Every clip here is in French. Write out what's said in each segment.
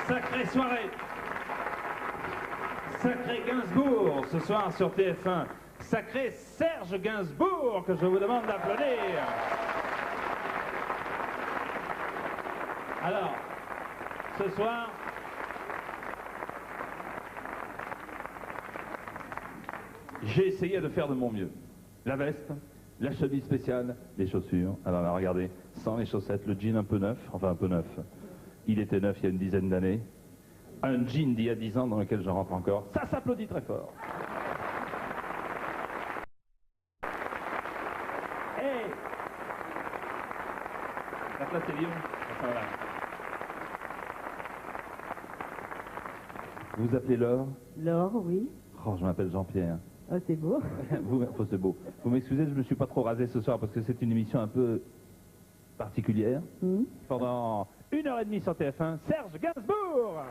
Sacrée soirée. Sacré Gainsbourg ce soir sur TF1. Sacré Serge Gainsbourg que je vous demande d'applaudir. Alors, ce soir, j'ai essayé de faire de mon mieux. La veste, la chemise spéciale, les chaussures. Alors là, regardez, sans les chaussettes, le jean un peu neuf, enfin un peu neuf. Il était neuf il y a une dizaine d'années. Un jean d'il y a 10 ans dans lequel je rentre encore. Ça s'applaudit très fort. Hey, la place est libre. Enfin, voilà. Vous vous appelez Laure? Laure, oui. Oh, je m'appelle Jean-Pierre. Oh, c'est beau. C'est beau. Vous m'excusez, je ne me suis pas trop rasé ce soir parce que c'est une émission un peu particulière. Pendant 1h30 sur TF1, Serge Gainsbourg.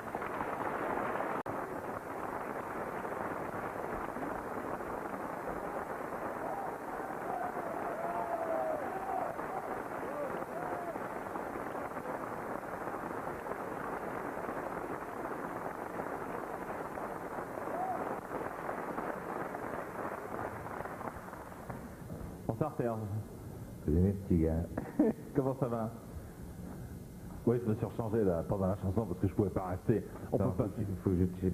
Bonsoir Serge. Salut mes petits gars. Comment ça va? Oui, je me suis rechangé là pendant la chanson parce que je pouvais pas rester. On peut pas. Il faut que je tire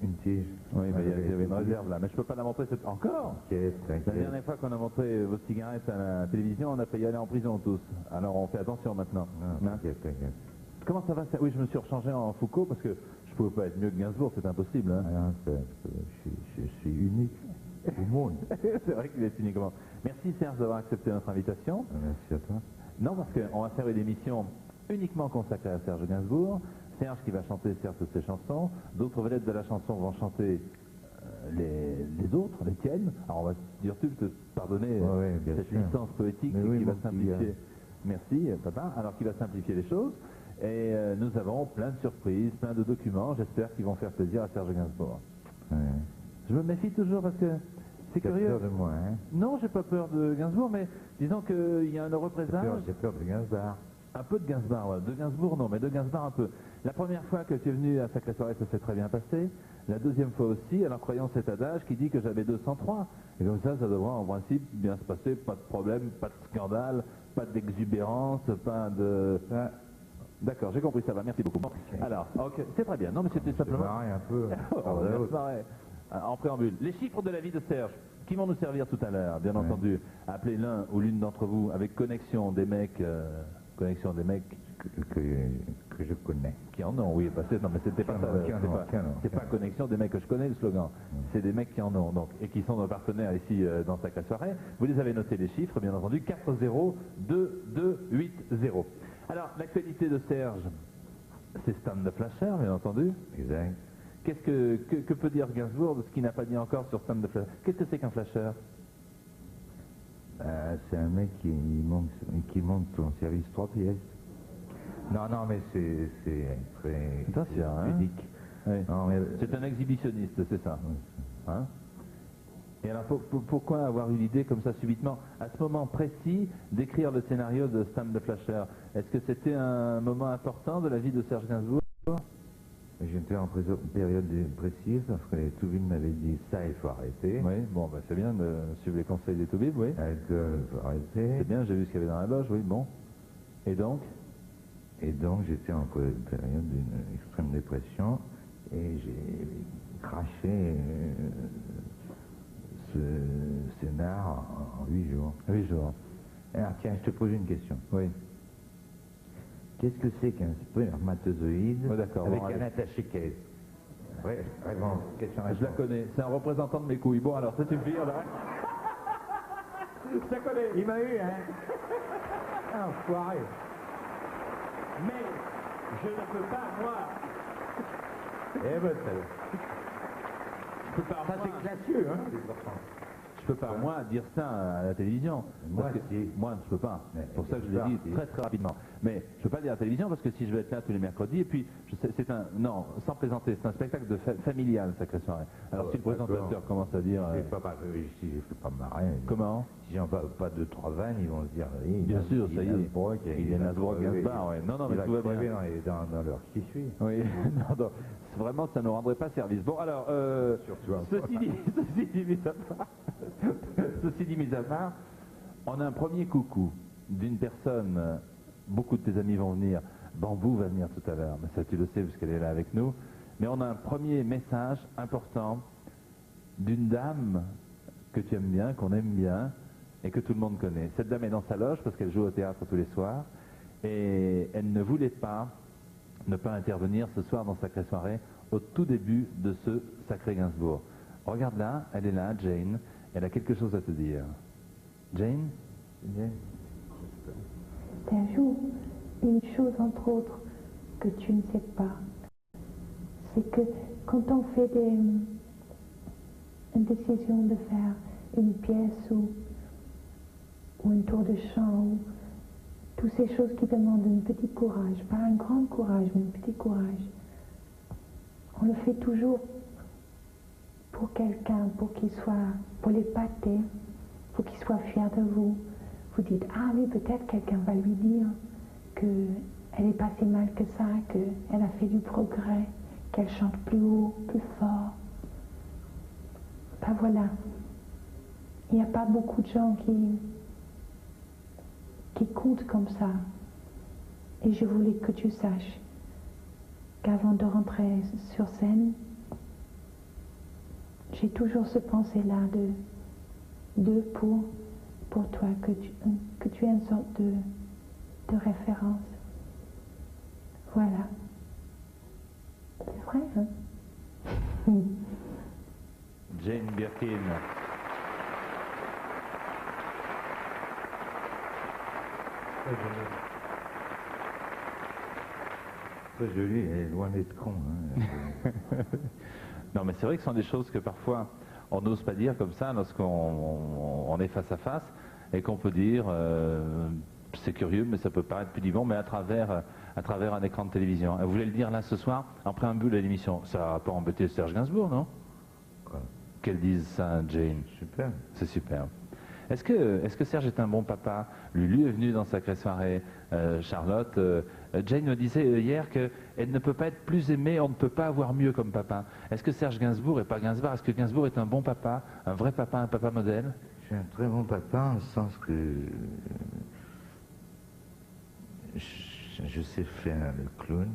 une tige. Oui, mais il y avait une réserve là, mais je peux pas la montrer encore. La dernière fois qu'on a montré vos cigarettes à la télévision, on a failli aller en prison tous. Alors on fait attention maintenant. T'inquiète. Comment ça va? Oui, je me suis rechangé en Foucault parce que je pouvais pas être mieux que Gainsbourg, c'est impossible. Hein. Je suis unique au monde. C'est vrai qu'il est uniquement. Merci Serge d'avoir accepté notre invitation. Merci à toi. Non, parce qu'on va faire une émission uniquement consacrée à Serge Gainsbourg. Serge qui va chanter certes ses chansons, d'autres vedettes de la chanson vont chanter les autres, les tiennes. Alors on va dire tu te pardonner cette licence poétique qui va simplifier. Merci papa. Alors qui va simplifier les choses. Et nous avons plein de surprises, plein de documents, j'espère qu'ils vont faire plaisir à Serge Gainsbourg. Ouais. Je me méfie toujours parce que c'est curieux. T'as peur de moi, hein? Non, j'ai pas peur de Gainsbourg, mais disons qu'il y a un heureux présage. J'ai peur de Gainsbourg. Un peu de Gainsbourg, ouais. De Gainsbourg non, mais de Gainsbourg un peu. La première fois que tu es venu à Sacrée Soirée, ça s'est très bien passé. La deuxième fois aussi, alors croyant cet adage qui dit que j'avais 203. Et comme ça devrait en principe bien se passer, pas de problème, pas de scandale, pas d'exubérance, pas de... D'accord, j'ai compris, ça va, merci beaucoup. Bon, alors, ok, c'est très bien. Non, mais c'était simplement... un peu. En préambule, les chiffres de la vie de Serge, qui vont nous servir tout à l'heure, bien entendu. Appelez l'un ou l'une d'entre vous avec connexion des mecs que je connais. Qui en ont, oui, non mais c'était pas ça. C'est pas connexion des mecs que je connais, le slogan. C'est des mecs qui en ont, donc, et qui sont nos partenaires ici dans Sacrée Soirée. Vous les avez notés les chiffres, bien entendu, 402-280. Alors, l'actualité de Serge, c'est Stan de Flasher, bien entendu. Exact. Qu'est-ce que peut dire Gainsbourg de ce qu'il n'a pas dit encore sur Stan de Flasher? Qu'est-ce que c'est qu'un flasher? C'est un mec qui monte son service 3 pièces. Non, mais c'est très ludique. Oui. C'est un exhibitionniste, c'est ça. Hein? Et alors pourquoi avoir eu l'idée comme ça subitement, à ce moment précis, d'écrire le scénario de Stan de Flasher? Est-ce que c'était un moment important de la vie de Serge Gainsbourg? J'étais en période précise parce que les Toubib m'avaient dit ça, il faut arrêter. Oui, bon, bah, c'est bien de suivre les conseils des Toubib, oui. Il faut arrêter. C'est bien, j'ai vu ce qu'il y avait dans la loge, oui, bon. Et donc j'étais en période d'une extrême dépression et j'ai craché ce scénar en 8 jours. 8 jours. Alors tiens, je te pose une question. Oui. Qu'est-ce que c'est qu'un spermatozoïde avec un attaché-caisse? Oui, réponse, question-réponse. Je la connais, c'est un représentant de mes couilles. Bon alors, ça suffit, là. Je la connais. Il m'a eu, hein? Enfoiré. Mais je ne peux pas, moi. Eh ben, je peux pas, ça c'est classieux, hein? Je peux pas, moi, dire ça à la télévision. Moi, moi, je peux pas. C'est pour ça que je l'ai dit très très rapidement. Mais je ne peux pas le dire à la télévision parce que si je vais être là tous les mercredis, et puis non, sans plaisanter, c'est un spectacle familial, Sacrée Soirée. Alors si le présentateur commence à dire... Si je fais pas marrer. Comment? Si j'en parle pas 2-3 vannes, ils vont se dire, oui, bien sûr, ça y est, il est Nasbrock Gainsbourg, ouais. Non, mais tout va bien. Dans leur qui suit. Oui, non, vraiment, ça ne nous rendrait pas service. Bon, alors, ceci dit mis à part, on a un premier coucou d'une personne, beaucoup de tes amis vont venir, Bambou va venir tout à l'heure, mais ça tu le sais puisqu'elle est là avec nous, mais on a un premier message important d'une dame que tu aimes bien, qu'on aime bien, et que tout le monde connaît. Cette dame est dans sa loge parce qu'elle joue au théâtre tous les soirs, et elle ne voulait pas ne pas intervenir ce soir dans Sacrée Soirée, au tout début de ce Sacré Gainsbourg. Regarde là, elle est là, Jane, elle a quelque chose à te dire. Jane? C'est un jour, une chose entre autres que tu ne sais pas, c'est que quand on fait une décision de faire une pièce ou un tour de chant, ou toutes ces choses qui demandent un petit courage, pas un grand courage, mais un petit courage, on le fait toujours pour quelqu'un, pour l'épater, pour qu'il soit fier de vous. Vous dites, ah oui, peut-être quelqu'un va lui dire qu'elle n'est pas si mal que ça, qu'elle a fait du progrès, qu'elle chante plus haut, plus fort. Ben voilà. Il n'y a pas beaucoup de gens qui comptent comme ça. Et je voulais que tu saches qu'avant de rentrer sur scène, j'ai toujours ce pensée-là pour toi, que tu es une sorte de référence. Voilà. C'est vrai, hein? Jane Birkin. Très joli, elle est loin d'être con. Hein. Non, mais c'est vrai que ce sont des choses que parfois on n'ose pas dire comme ça lorsqu'on est face à face et qu'on peut dire c'est curieux, mais ça peut paraître pudiquement, mais à travers un écran de télévision. Vous voulez le dire là ce soir, en préambule à l'émission? Ça va pas embêter Serge Gainsbourg, non? Quoi? Qu'elle dise ça, Jane. Super. C'est super. Est-ce que Serge est un bon papa? Lulu est venue dans Sacrée Soirée, Charlotte. Jane me disait hier qu'elle ne peut pas être plus aimée, on ne peut pas avoir mieux comme papa. Est-ce que Serge Gainsbourg est pas Gainsbourg? Est-ce que Gainsbourg est un bon papa, un vrai papa, un papa modèle? Je suis un très bon papa, au sens que je sais faire le clown.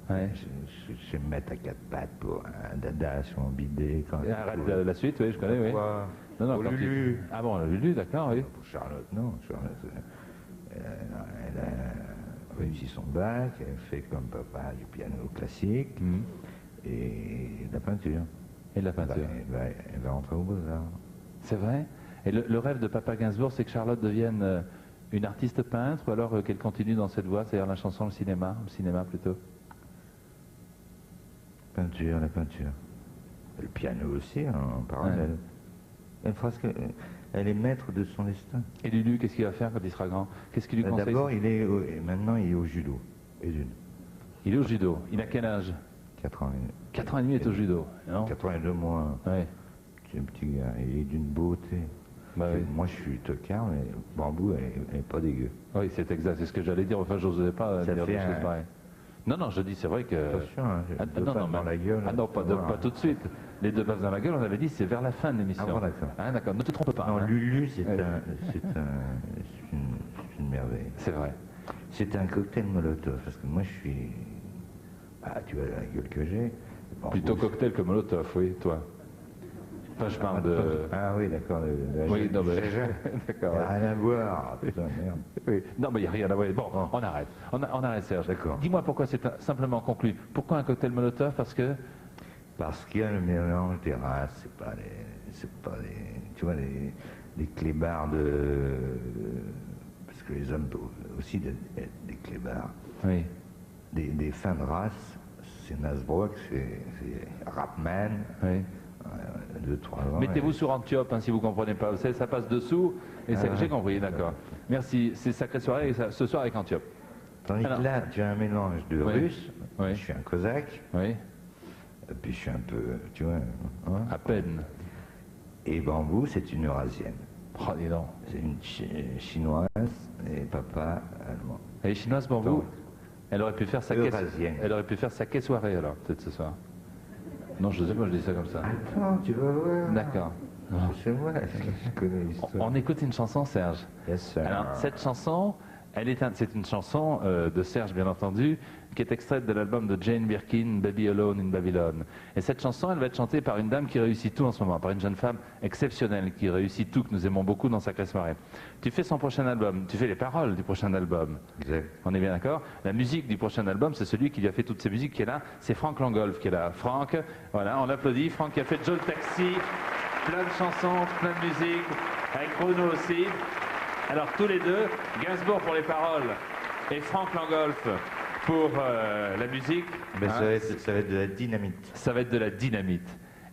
Ouais. Je sais me mettre à quatre pattes pour un dada sur mon bidet. Arrête la suite, oui, je connais, oui. Non, pour Lulu. Ah bon, Lulu, d'accord, oui. Pour Charlotte, non. Charlotte, elle a réussi son bac, elle fait comme papa du piano classique et de la peinture. Et de la peinture. Elle va rentrer au Beaux-Arts. C'est vrai? Et le rêve de papa Gainsbourg, c'est que Charlotte devienne une artiste peintre ou alors qu'elle continue dans cette voie, c'est-à-dire la chanson, le cinéma plutôt? Peinture, la peinture. Le piano aussi, en parallèle. Ouais. Elle est maître de son destin. Et Lulu, qu'est-ce qu'il va faire quand il sera grand? Qu'est-ce qu'il lui conseille? D'abord, maintenant, il est au judo. Il est au judo. Il a quel âge? 4 ans. 4 ans et demi, il est au judo, non? 4 ans et 2 mois. Ouais. C'est un petit gars, il est d'une beauté. Bah oui. Moi, je suis tocard, mais Bambou, elle n'est pas dégueu. Oui, c'est exact, c'est ce que j'allais dire. Enfin, je n'osais pas dire des choses pareilles. Non, je dis, c'est vrai que... Attention, hein, dans la gueule. Ah non, pas tout de suite. Les deux baffes dans la gueule, on avait dit, c'est vers la fin de l'émission. Ah bon, d'accord. Ah, d'accord, ne te trompe pas. Non, hein. Lulu, c'est une merveille. C'est vrai. C'est un cocktail Molotov, parce que moi, je suis... Ah, tu vois la gueule que j'ai. Plutôt cocktail que Molotov, oui, toi. Enfin, je parle de... Ah oui, d'accord. Oui, non, mais... D'accord. Il n'y a rien à voir. Putain, merde. Oui. Non, mais il n'y a rien à voir. Bon, on arrête. On arrête, Serge. D'accord. Dis-moi pourquoi c'est simplement conclu. Pourquoi un cocktail Molotov? Parce qu'il y a le mélange des races, c'est pas des, tu vois, des clébards de... Parce que les hommes peuvent aussi être des clébards. Oui. Des fins de race, c'est Nasbrock, c'est Rapman. Oui. 2-3 ans. Mettez-vous sur Antiope, hein, si vous ne comprenez pas. Vous savez, ça passe dessous. Et j'ai compris, d'accord. Merci. C'est Sacrée Soirée, ce soir avec Antiope. Tandis que là, tu as un mélange de Oui. russe, Oui. je suis un cosaque, Oui, et puis je suis un peu, tu vois, hein. à peine. Et bambou, c'est une eurasienne. Oh, dis donc. C'est une chinoise et papa allemand. Elle est chinoise, Bambou. Donc, Elle aurait pu faire sa eurasienne. Elle aurait pu faire sa soirée alors, peut-être ce soir. Non, je sais pas, je dis ça comme ça. Attends, tu vas voir. D'accord. C'est moi, je connais l'histoire. On écoute une chanson, Serge. Yes, sir. Alors, cette chanson, c'est une chanson de Serge, bien entendu, qui est extraite de l'album de Jane Birkin, Baby Alone in Babylon. Et cette chanson, elle va être chantée par une dame qui réussit tout en ce moment, par une jeune femme exceptionnelle qui réussit tout, que nous aimons beaucoup dans Sacrée Soirée. Tu fais son prochain album, tu fais les paroles du prochain album. Exact. On est bien d'accord? La musique du prochain album, c'est celui qui lui a fait toutes ces musiques qui est là, c'est Franck Langolf qui est là. Franck, voilà, on l'applaudit. Franck qui a fait Joe le Taxi, plein de chansons, plein de musique, avec Bruno aussi. Alors tous les deux, Gainsbourg pour les paroles et Franck Langolf pour la musique. Ben, Hein, ça va être de la dynamite. ça va être de la dynamite.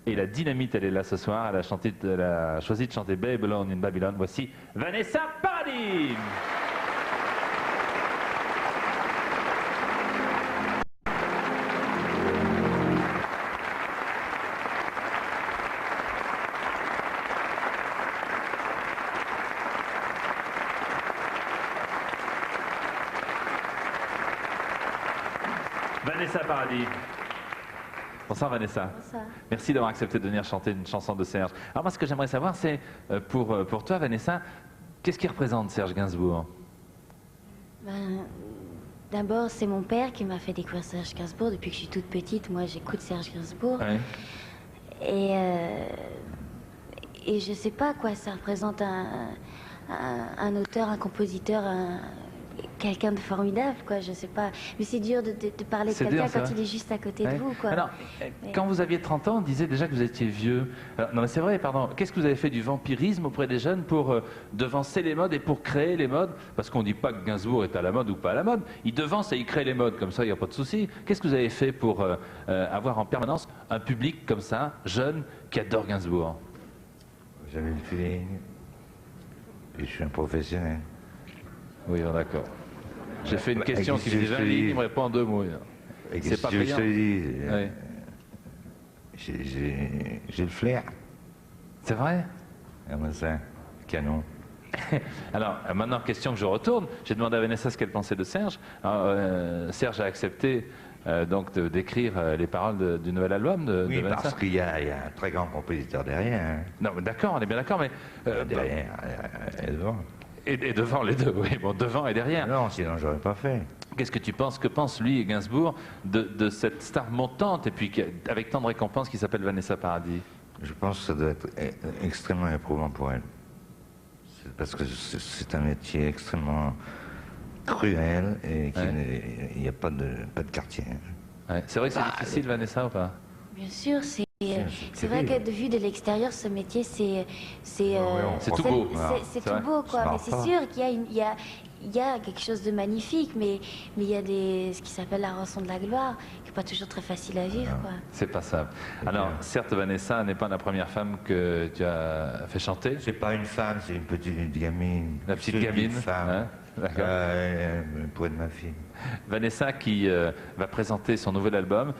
Et la dynamite, elle est là ce soir. Elle a choisi de chanter Baby Alone in Babylon. Voici Vanessa Paradis. Vanessa Paradis. Bonsoir Vanessa. Bonsoir. Merci d'avoir accepté de venir chanter une chanson de Serge. Alors moi ce que j'aimerais savoir c'est, pour toi Vanessa, qu'est-ce qui représente Serge Gainsbourg? Ben, d'abord, c'est mon père qui m'a fait découvrir Serge Gainsbourg. Depuis que je suis toute petite, moi, j'écoute Serge Gainsbourg. Ouais. Et je sais pas quoi, ça représente un auteur, un compositeur, quelqu'un de formidable, quoi, je sais pas. Mais c'est dur de parler de C'est quelqu'un dur, c'est quand vrai. il est juste à côté Ouais. de vous, quoi. Alors, quand vous aviez 30 ans, on disait déjà que vous étiez vieux. Alors, non mais c'est vrai, pardon. Qu'est-ce que vous avez fait du vampirisme auprès des jeunes pour devancer les modes et pour créer les modes? Parce qu'on ne dit pas que Gainsbourg est à la mode ou pas à la mode. Il devance et il crée les modes, comme ça il n'y a pas de souci. Qu'est-ce que vous avez fait pour avoir en permanence un public comme ça, jeune, qui adore Gainsbourg? J'avais le feeling. Et je suis un professionnel. Oui, d'accord. J'ai fait une question qui qu'est-ce que faisait je 20 te lignes, dis il me répond en 2 mots. Et C'est qu'est-ce pas que je te payant. dis Oui. J'ai le flair. C'est vrai? Comme ça, canon. Alors, maintenant, question que je retourne. J'ai demandé à Vanessa ce qu'elle pensait de Serge. Alors, Serge a accepté donc d'écrire les paroles du nouvel album de Oui, Vanessa. parce qu'il y a un très grand compositeur derrière. Hein. Non, mais d'accord, on est bien d'accord, mais... Derrière, et devant. et devant les deux, oui, bon, devant et derrière. Non, sinon j'aurais pas fait. Qu'est-ce que tu penses, que pense lui et Gainsbourg de cette star montante et puis avec tant de récompenses qui s'appelle Vanessa Paradis? Je pense que ça doit être extrêmement éprouvant pour elle. Parce que c'est un métier extrêmement cruel et qu'il n'y a pas de quartier. Ouais. C'est vrai que c'est difficile, Vanessa, ou pas? Bien sûr, c'est vrai terrible. que de vue de l'extérieur, ce métier, c'est C'est tout beau. C'est C'est tout vrai. beau, quoi. Ça Mais marche c'est pas. sûr qu'il y a quelque chose de magnifique, mais il y a ce qui s'appelle la rançon de la gloire, qui n'est pas toujours très facile à vivre, quoi. C'est pas ça. Alors, certes, Vanessa n'est pas la première femme que tu as fait chanter. C'est pas une femme, c'est une petite gamine. La petite Une gamine, femme. hein, d'accord. Pour être ma fille. Vanessa qui va présenter son nouvel album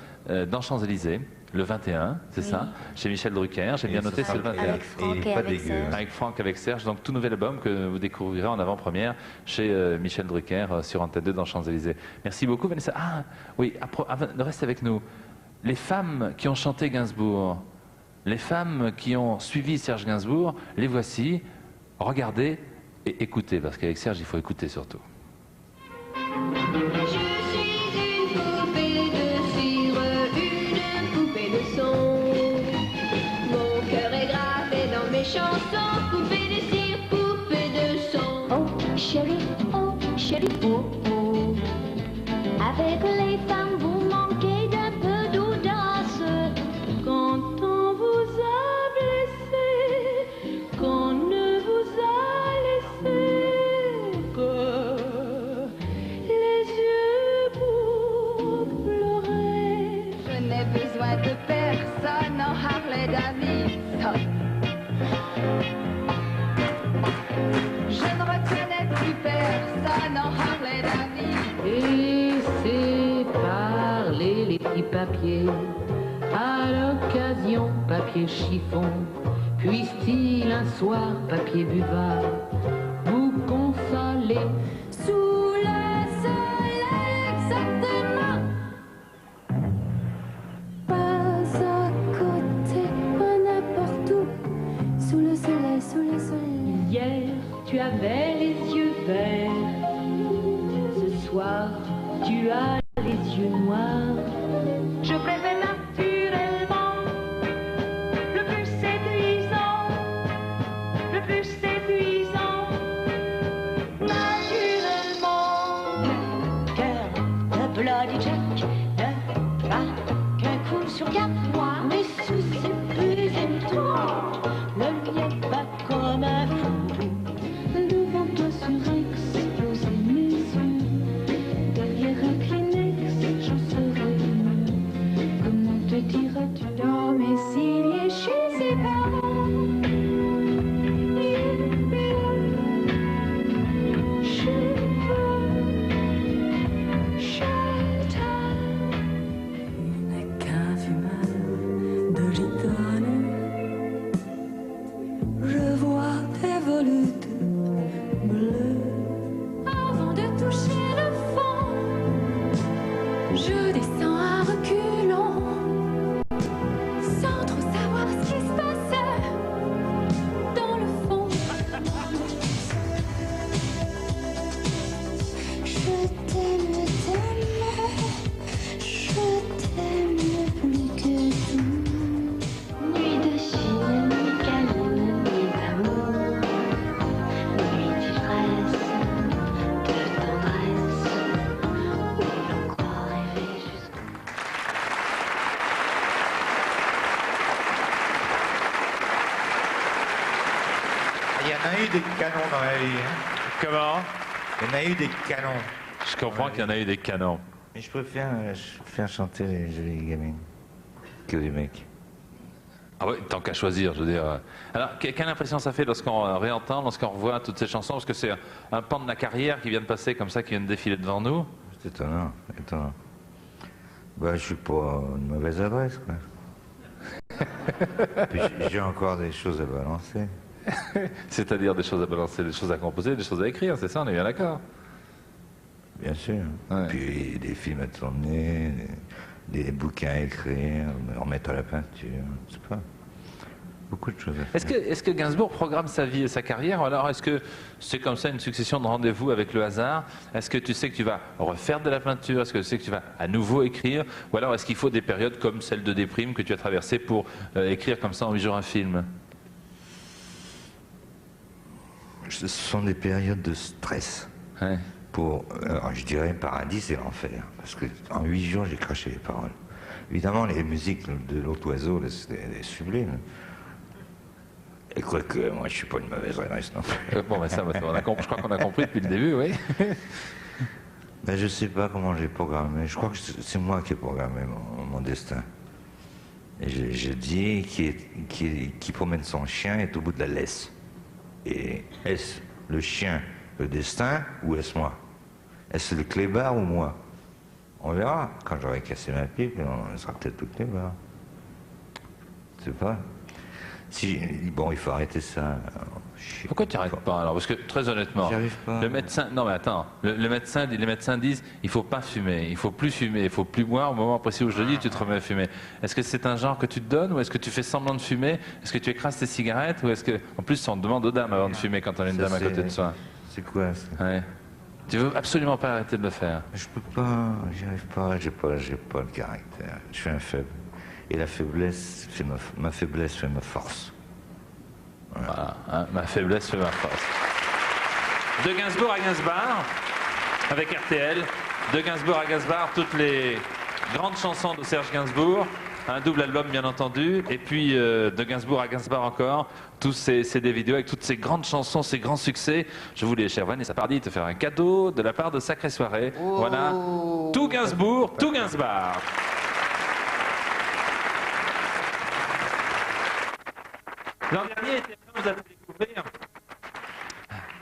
dans Champs-Élysées, le 21, c'est Oui. ça? Chez Michel Drucker, j'ai bien noté, c'est le 21. Avec Franck il est et pas avec dégueu. Serge. Avec Franck, avec Serge, donc tout nouvel album que vous découvrirez en avant-première chez Michel Drucker sur Antenne 2 dans Champs-Élysées. Merci beaucoup Vanessa. Ah oui, reste avec nous. Les femmes qui ont chanté Gainsbourg, les femmes qui ont suivi Serge Gainsbourg, les voici. Regardez et écoutez, parce qu'avec Serge, il faut écouter surtout. Je suis une poupée de cire, une poupée de son. Mon cœur est gravé dans mes chansons. Poupée de cire, poupée de son. Oh chérie, oh oh. Avec les femmes, vous manquez d'un peu d'audace. Quand on vous a blessé, qu'on ne vous a laissé que les yeux pour pleurer. Je n'ai besoin de personne en Harley Davidson. Je ne reconnais plus personne en Harley Davidson. petit papier. À l'occasion, papier chiffon. Puisse-t-il un soir, papier buvard, vous consoler Sous le soleil, exactement. Pas à côté, pas n'importe où. Sous le soleil, sous le soleil. Hier, tu avais les yeux verts. Ce soir, tu as les yeux noirs. Je préfère naturellement le plus séduisant, le plus séduisant. Naturellement, le cœur de Bloody Jack ne bat qu'un coup sur quatre. Moi, mes soucis plus étonnants, le mien bat comme un fou. Devant toi surexposé mes yeux, derrière un Kleenex, j'en serais mieux. Comment te dirais-tu domicilié chez ses parents? Je vois tes volutes bleues. Avant de toucher le fond, je descends à reculons, sans trop savoir ce qui se passe dans le fond. Je t'aime, je t'aime plus que tout. Nuit de Chine, nuit câline, nuit d'amour, nuit d'ivresse, de tendresse, où l'on croit rêver jusqu'au... Il y en a eu des canons dans la vie. Hein. Comment? Il y en a eu des canons. Je comprends qu'il y en a eu des canons. Mais je préfère chanter les jolies gamines que les mecs. Ah oui, tant qu'à choisir, je veux dire. Alors, quelle impression ça fait lorsqu'on réentend, lorsqu'on revoit toutes ces chansons? Parce que c'est un pan de la carrière qui vient de passer comme ça, qui vient de défiler devant nous. C'est étonnant, étonnant. Bah, je suis pas une mauvaise adresse, quoi. Puis j'ai encore des choses à balancer. C'est-à-dire des choses à balancer, des choses à composer, des choses à écrire, c'est ça, on est bien d'accord? Bien sûr. Ouais. Puis des films à tourner, des bouquins à écrire, remettre à la peinture, je sais pas. Beaucoup de choses à faire. Est-ce que Gainsbourg programme sa vie et sa carrière, ou alors est-ce que c'est comme ça une succession de rendez-vous avec le hasard? Est-ce que tu sais que tu vas refaire de la peinture? Est-ce que tu sais que tu vas à nouveau écrire? Ou alors est-ce qu'il faut des périodes comme celle de déprime que tu as traversée pour écrire comme ça en 8 jours un film? Ce sont des périodes de stress. Ouais. Alors, je dirais paradis, c'est l'enfer. Parce qu'en 8 jours, j'ai craché les paroles. Évidemment, les musiques de l'autre oiseau, c'est sublime. Et quoique, moi, je suis pas une mauvaise adresse non plus. Bon, ben ça, je crois qu'on a compris depuis le début, oui. Ben, je sais pas comment j'ai programmé. Je crois que c'est moi qui ai programmé mon destin. Et je dis qui promène son chien est au bout de la laisse. Et est-ce le chien, le destin, ou est-ce moi? Est-ce le clébard ou moi? On verra. Quand j'aurai cassé ma pipe, on sera peut-être tout clébard. Je sais pas. Bon, il faut arrêter ça. Pourquoi tu n'arrêtes pas alors? Parce que très honnêtement, J'y arrive pas. le médecin, non mais attends, les médecins disent il faut pas fumer, il faut plus fumer, il faut plus boire. Au moment précis où je le dis, tu te remets à fumer. Est-ce que c'est un genre que tu te donnes ou est-ce que tu fais semblant de fumer? Est-ce que tu écrases tes cigarettes ou est-ce que, en plus, on demande aux dames avant de fumer quand on a une dame à côté de soi? C'est quoi ça? Ouais. Tu veux absolument pas arrêter de le faire? Je peux pas, j'y arrive pas, j'ai pas le caractère. Je suis un faible. Et la faiblesse fait ma faiblesse fait ma force. Voilà, hein, ma faiblesse fait ma force. De Gainsbourg à Gainsbar, avec RTL. De Gainsbourg à Gainsbar, toutes les grandes chansons de Serge Gainsbourg. Un double album, bien entendu. Et puis, de Gainsbourg à Gainsbar encore, tous ces CD vidéos avec toutes ces grandes chansons, ces grands succès. Je voulais, cher Vanessa Paradis, te faire un cadeau de la part de Sacrée Soirée. Oh. Voilà, tout Gainsbourg, tout Gainsbar. L'an dernier, vous allez découvrir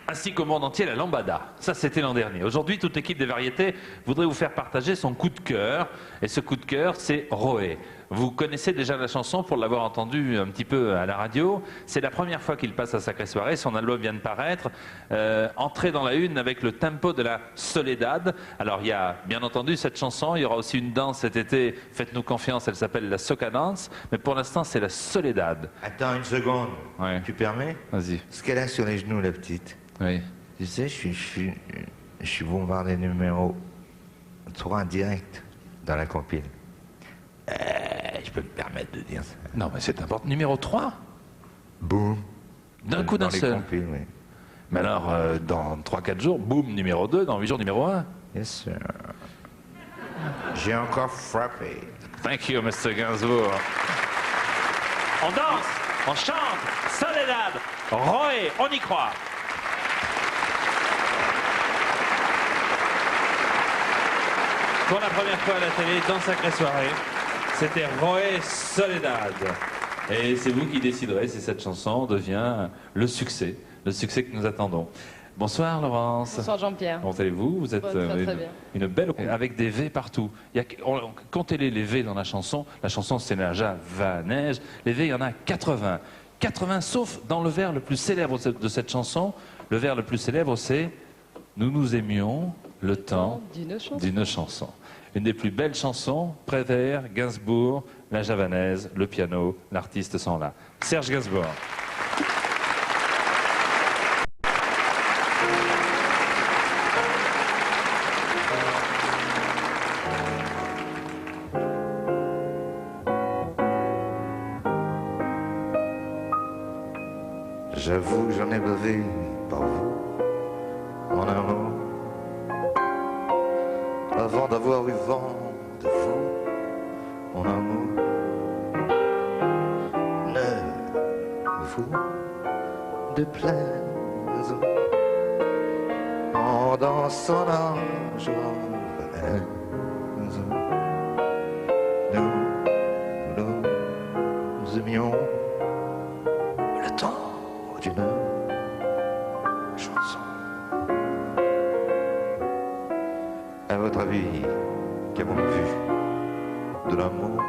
ainsi qu'au monde entier la lambada. Ça, c'était l'an dernier. Aujourd'hui, toute l'équipe des variétés voudrait vous faire partager son coup de cœur. Et ce coup de cœur, c'est Roé. Vous connaissez déjà la chanson pour l'avoir entendue un petit peu à la radio. C'est la première fois qu'il passe à Sacrée Soirée. Son album vient de paraître. Entrée dans la une avec le tempo de la Soledad. Alors, il y a bien entendu cette chanson. Il y aura aussi une danse cet été. Faites-nous confiance, elle s'appelle la Soca Dance. Mais pour l'instant, c'est la Soledad. Attends une seconde. Ouais. Tu permets? Vas-y. Ce qu'elle a sur les genoux, la petite. Oui. Tu sais, je suis bombardé numéro 3 direct dans la compile. Je peux me permettre de dire ça. Non, mais c'est important. Numéro 3 Boum. d'un coup d'un Dans les seul. compiles, oui. Mais alors, dans 3-4 jours, boum, numéro 2, dans 8 jours, numéro 1. Yes, sir. J'ai encore frappé. Thank you, Mr. Gainsbourg. On danse, on chante, Soledad, Roé, on y croit. Pour la première fois à la télé, dans Sacrée Soirée, c'était Roé Soledad. Et c'est vous qui déciderez si cette chanson devient le succès que nous attendons. Bonsoir Laurence. Bonsoir Jean-Pierre. Comment allez-vous? Vous êtes Très bien. une belle... Avec des V partout. Comptez les V dans la chanson. La chanson c'est la javanaise. Les V, il y en a 80. 80 sauf dans le vers le plus célèbre de cette chanson. Le vers le plus célèbre c'est « Nous nous aimions le temps d'une chanson ». Une des plus belles chansons, Prévert, Gainsbourg, la javanaise, le piano, l'artiste sont là. Serge Gainsbourg. J'avoue, j'en ai bavé par vous, mon amour, avant d'avoir eu vent de vous, mon amour. Ne vous déplaise en dansant la javanaise. Nous aimions le temps d'une chanson. À votre avis, qu'avons-nous vu de l'amour?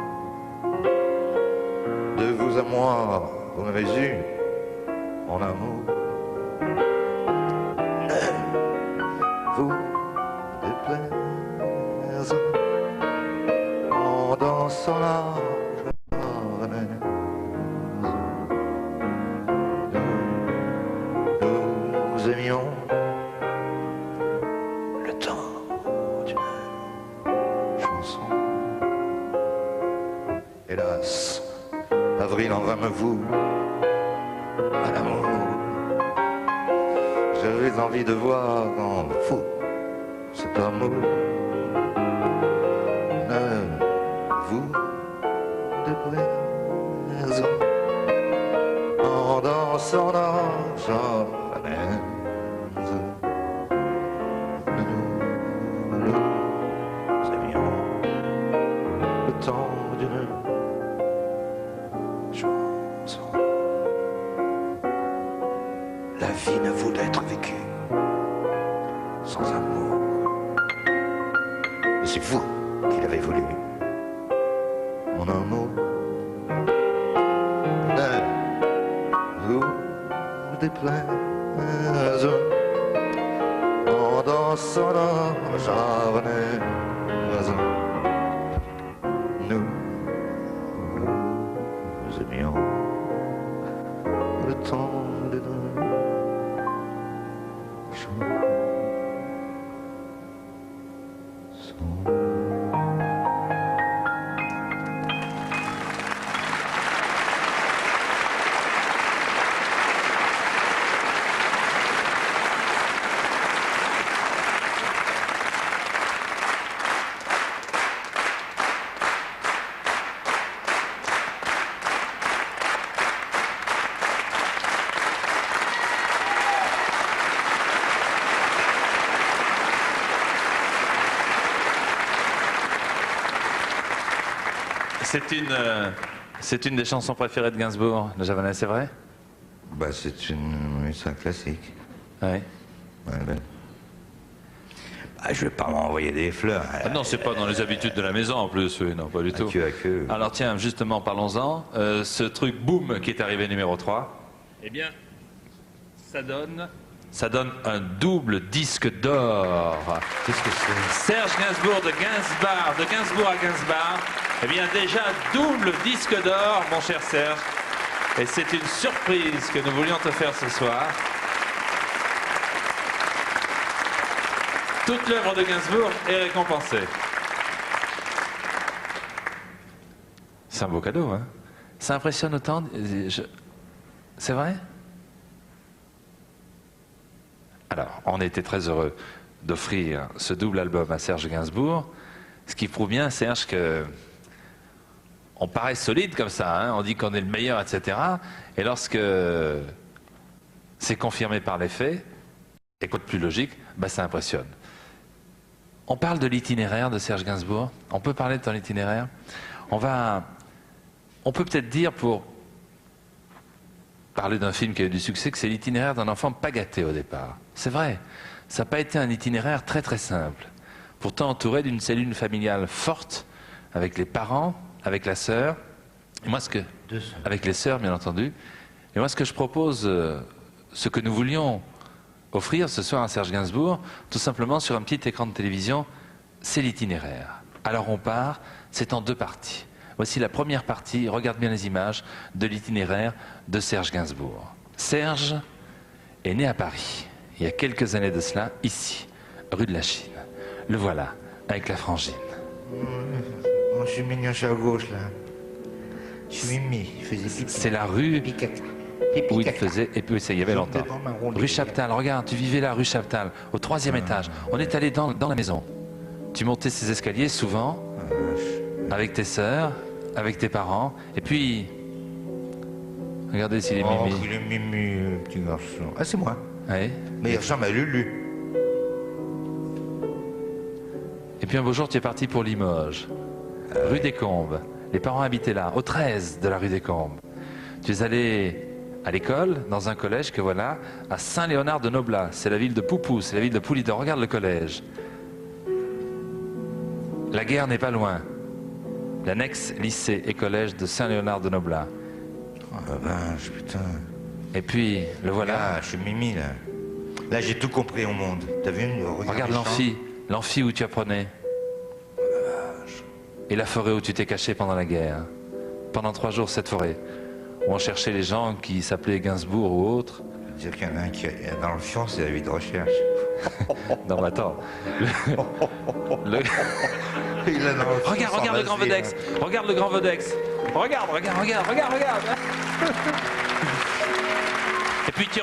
De vous à moi, vous m'avez eu, mon amour. Ne vous déplaise en dansant la javanaise. Nous aimions le temps d'une chanson. Hélas, avril en vain me voue à l'amour. J'avais envie de voir en vous cet amour. Ne vous déplaise en dansant la javanaise. Nous aimions le temps d'une chanson. La vie ne vaut d'être vécue sans amour. Et c'est vous qui l'avez voulu, mon amour. Ne vous déplaise en dansant la javanaise. Nous aimions le temps d'une chanson. C'est une des chansons préférées de Gainsbourg, la javanaise, c'est vrai? Bah, c'est un classique. Ouais. Ouais, ben. Ah, je vais pas m'envoyer des fleurs. Ah non, c'est pas dans les habitudes de la maison en plus, oui, non, pas du tout. À queue. Alors tiens, justement, parlons-en. Ce truc boom qui est arrivé numéro 3, eh bien, ça donne un double disque d'or. Qu'est-ce que c'est? Serge Gainsbourg de Gainsbourg à Gainsbourg, eh bien déjà double disque d'or, mon cher Serge. Et c'est une surprise que nous voulions te faire ce soir. Toute l'œuvre de Gainsbourg est récompensée. C'est un beau cadeau, hein? Ça impressionne autant. C'est vrai? Alors, on était très heureux d'offrir ce double album à Serge Gainsbourg, ce qui prouve bien, Serge, que on paraît solide comme ça, hein? On dit qu'on est le meilleur, etc. Et lorsque c'est confirmé par les faits, et quoi de plus logique, bah ça impressionne. On parle de l'itinéraire de Serge Gainsbourg. On peut parler de ton itinéraire. On peut peut-être dire, pour parler d'un film qui a eu du succès, que c'est l'itinéraire d'un enfant pas gâté au départ. C'est vrai, ça n'a pas été un itinéraire très très simple. Pourtant entouré d'une cellule familiale forte, avec les parents, avec la sœur, et moi avec les sœurs bien entendu. Et moi ce que je propose, ce que nous voulions offrir ce soir à Serge Gainsbourg, tout simplement sur un petit écran de télévision, c'est l'itinéraire. Alors on part, c'est en 2 parties. Voici la première partie, regarde bien les images, de l'itinéraire de Serge Gainsbourg. Serge est né à Paris, il y a quelques années de cela, ici, rue de la Chine. Le voilà, avec la frangine. Moi, je suis mignon, je suis à gauche, là. Je suis mimi, il faisait pipi. C'est la rue Pipi-caca. où il Pipi-caca. faisait, et puis ça y avait longtemps. Devant ma ronde. Rue Chaptal, regarde, tu vivais là, rue Chaptal, au 3e étage. On est allé dans la maison. Tu montais ces escaliers souvent, avec tes sœurs, avec tes parents, et puis... Regardez s'il est Oh, mimi. il est mimi, le petit garçon. Ah, c'est moi. Ouais. Mais il ressemble à Lulu. Et puis un beau jour, tu es parti pour Limoges, rue des Combes. Les parents habitaient là, au 13 de la rue des Combes. Tu es allé à l'école, dans un collège que voilà, à Saint-Léonard de Noblat. C'est la ville de Poupou, c'est la ville de Poulidor. Regarde le collège. La guerre n'est pas loin. L'annexe lycée et collège de Saint-Léonard de Noblat. Oh la vache, putain. Et puis, le voilà. Là, je suis mimi, là. Là, j'ai tout compris au monde. T'as vu? Regarde l'amphi où tu apprenais. Et la forêt où tu t'es caché pendant la guerre. Pendant 3 jours, cette forêt. Où on cherchait les gens qui s'appelaient Gainsbourg ou autres. Je veux dire qu'il y en a un qui est dans le fion, c'est la vie de recherche. Non, mais attends. Il a dans le fion, Regarde le grand Vedex. Regarde le grand Vedex. Regarde. Et puis tu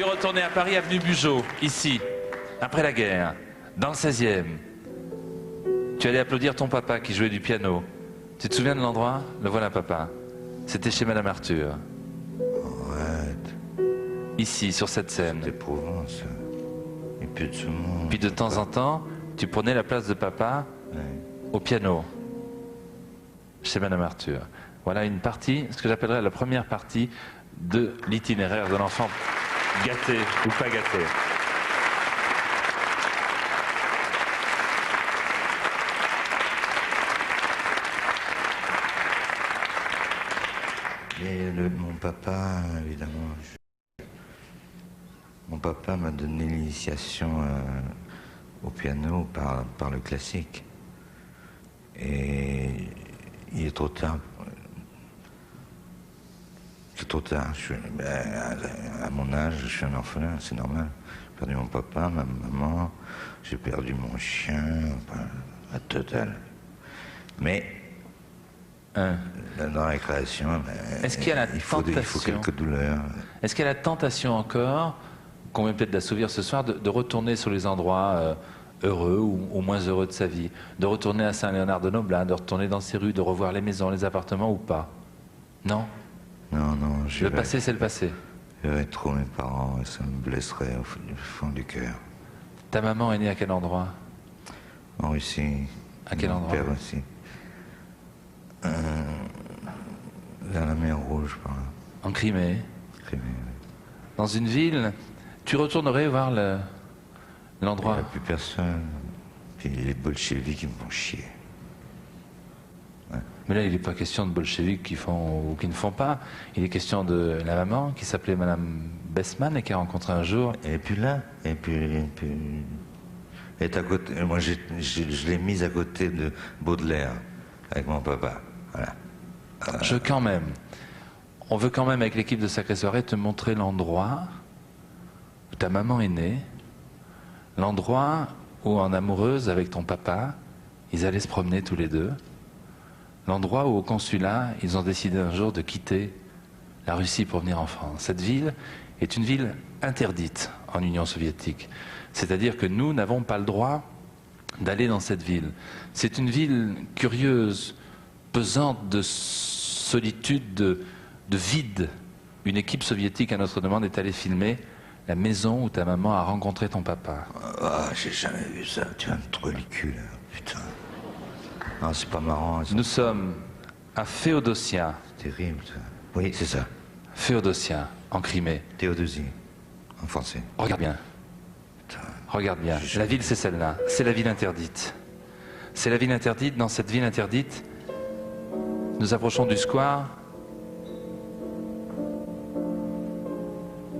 es retourné à Paris, avenue Bugeaud, ici, après la guerre, dans le 16e. Tu allais applaudir ton papa qui jouait du piano. Tu te souviens de l'endroit? Le voilà, papa. C'était chez Madame Arthur. Arrête. Ici, sur cette scène. C'est éprouvant, ça. Et puis de ce monde. Puis de temps en temps, tu prenais la place de papa Ouais. au piano, chez Madame Arthur. Voilà une partie, ce que j'appellerais la première partie de l'itinéraire de l'enfant gâté ou pas gâté. Et mon papa, évidemment. Mon papa m'a donné l'initiation au piano par le classique. Et il est trop tard. C'est trop tard. À mon âge, je suis un orphelin, c'est normal. J'ai perdu mon papa, ma maman, j'ai perdu mon chien, enfin, la totale. Mais dans la création, Est-ce qu'il y a la il faut tentation quelques douleurs. Est-ce qu'il y a la tentation encore, qu'on vient peut-être d'assouvir ce soir, de retourner sur les endroits heureux ou moins heureux de sa vie, de retourner à Saint-Léonard de Noblat, de retourner dans ces rues, de revoir les maisons, les appartements ou pas? Non? Non, Le passé, c'est le passé. Je verrais trop mes parents et ça me blesserait au fond du cœur. Ta maman est née à quel endroit? En Russie. À quel endroit? Mon père aussi. Vers la mer Rouge, par là. En Crimée. Crimée, oui. Dans une ville Tu retournerais voir Il n'y l'endroit a plus personne. Puis les bolcheviks, ils me font chier. Mais là, il n'est pas question de bolcheviks qui font ou qui ne font pas. Il est question de la maman qui s'appelait Madame Bessman et qui a rencontré un jour. Et puis là, elle est à côté. Moi, je l'ai mise à côté de Baudelaire, avec mon papa. Voilà. On veut quand même, avec l'équipe de Sacrée Soirée, te montrer l'endroit où ta maman est née, l'endroit où, en amoureuse avec ton papa, ils allaient se promener tous les deux, l'endroit où, au consulat, ils ont décidé un jour de quitter la Russie pour venir en France. Cette ville est une ville interdite en Union soviétique. C'est-à-dire que nous n'avons pas le droit d'aller dans cette ville. C'est une ville curieuse, pesante de solitude, de vide. Une équipe soviétique, à notre demande, est allée filmer la maison où ta maman a rencontré ton papa. Ah, j'ai jamais vu ça. Tu vas me trouver le cul, là. Putain. Non, c'est pas marrant. Nous sommes à Féodosia. C'est terrible, ça. Oui, c'est ça. Féodosia, en Crimée. Théodosie, en français. Regarde bien. Putain. Regarde bien. La ville, c'est celle-là. C'est la ville interdite. C'est la ville interdite. Dans cette ville interdite, nous approchons du square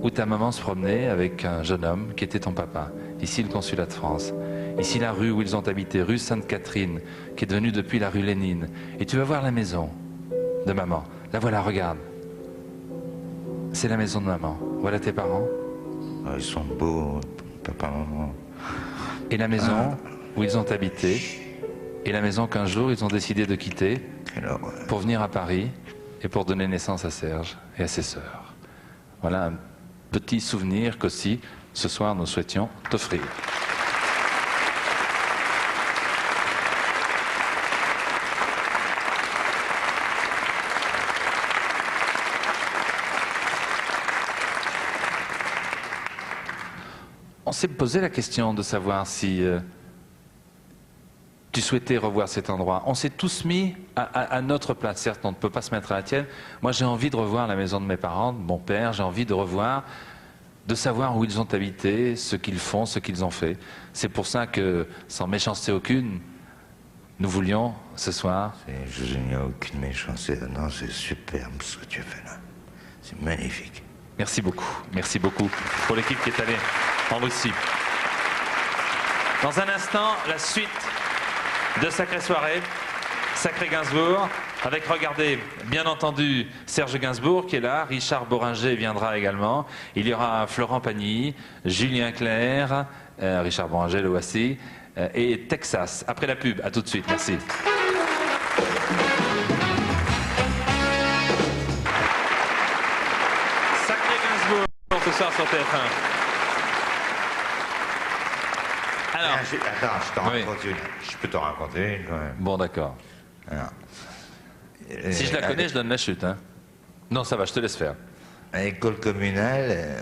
où ta maman se promenait avec un jeune homme qui était ton papa. Ici, le consulat de France. Ici, la rue où ils ont habité, rue Sainte-Catherine, qui est devenue depuis la rue Lénine. Et tu vas voir la maison de maman. La voilà, regarde. C'est la maison de maman. Voilà tes parents. Ah, ils sont beaux, papa, maman. Et la maison où ils ont habité. Et la maison qu'un jour, ils ont décidé de quitter pour venir à Paris et pour donner naissance à Serge et à ses sœurs. Voilà un petit souvenir qu'aussi, ce soir, nous souhaitions t'offrir. On s'est posé la question de savoir si tu souhaitais revoir cet endroit. On s'est tous mis à notre place. Certes, on ne peut pas se mettre à la tienne. Moi, j'ai envie de revoir la maison de mes parents, de mon père. J'ai envie de revoir, de savoir où ils ont habité, ce qu'ils font, ce qu'ils ont fait. C'est pour ça que, sans méchanceté aucune, nous voulions, ce soir... Je n'y a aucune méchanceté. Non, c'est superbe ce que tu as fait là. C'est magnifique. Merci beaucoup pour l'équipe qui est allée en Russie. Dans un instant, la suite de Sacrée Soirée, Sacré Gainsbourg, avec, regardez, bien entendu, Serge Gainsbourg qui est là, Richard Boringer viendra également, il y aura Florent Pagny, Julien Clerc, Richard Boringer le voici, et Texas. Après la pub, à tout de suite, merci. Ce soir sur TF1. Alors, attends, je t'en raconte une. Je peux t'en raconter une quand même. Bon, d'accord. Si je la connais, je donne la chute. Hein. Non, ça va, je te laisse faire. À l'école communale,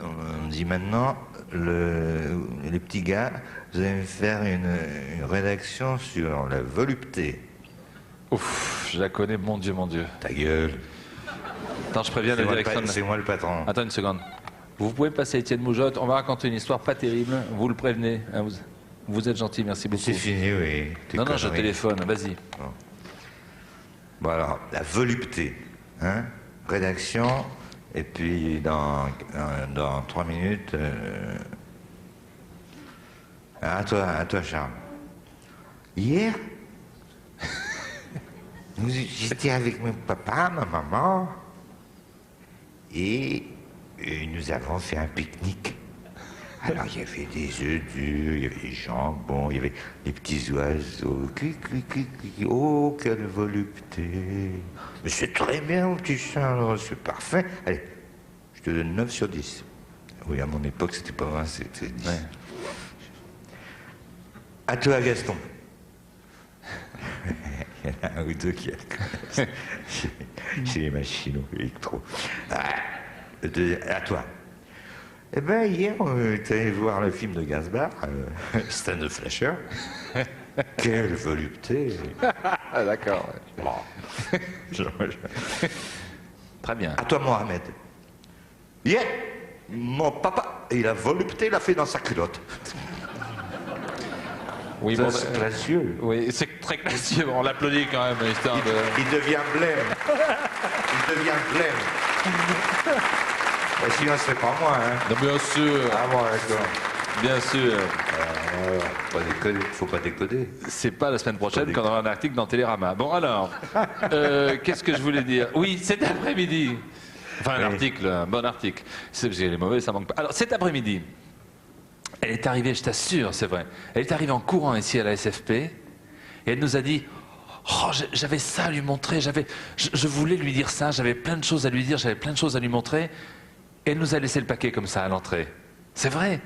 on me dit maintenant, les petits gars, vous allez me faire une rédaction sur la volupté. Ouf, je la connais, mon Dieu, mon Dieu. Ta gueule. Attends, je préviens le directeur. C'est moi le patron. Attends une seconde. Vous pouvez passer Étienne Moujotte, on va raconter une histoire pas terrible, vous le prévenez. Hein, vous êtes gentil, merci beaucoup. C'est fini, oui. Non, non, je téléphone, vas-y. Bon alors, la volupté, hein, rédaction, et puis dans 3 minutes... À toi, Charles. Hier, j'étais avec mon papa, ma maman, et nous avons fait un pique-nique. Alors il y avait des œufs durs, il y avait des jambons, il y avait des petits oiseaux. Oh, quelle volupté. Mais c'est très bien, mon petit Charles, c'est parfait. Allez, je te donne 9 sur 10. Oui, à mon époque, c'était pas 20, c'était 10. Ouais. À toi, Gaston. Il y en a un ou deux qui a chez les machines électro. À toi. Eh bien, hier, on est allé voir le film de Gainsbourg, Stand the Flasher. Quelle volupté. Ah, d'accord. Bon. Très bien. À toi, Mohamed. Hier, Mon papa, il a volupté, il a fait dans sa culotte. Oui, Ça, bon, c'est classieux. oui, c'est très classieux. On l'applaudit quand même, histoire de... Il devient blême. Il devient blême. Sinon, c'est pas moi, hein. Non, bien sûr, Ah bon, d'accord. bien sûr. Faut pas décoder. C'est pas la semaine prochaine qu'on aura un article dans Télérama. Bon alors, qu'est-ce que je voulais dire? Oui, cet après-midi. Enfin, un article, un bon article. C'est parce que les mauvais, ça manque pas. Alors, cet après-midi, elle est arrivée, je t'assure, c'est vrai. Elle est arrivée en courant ici à la SFP et elle nous a dit oh, j'avais ça à lui montrer, je voulais lui dire ça, j'avais plein de choses à lui dire, j'avais plein de choses à lui montrer. Et elle nous a laissé le paquet comme ça à l'entrée. C'est vrai.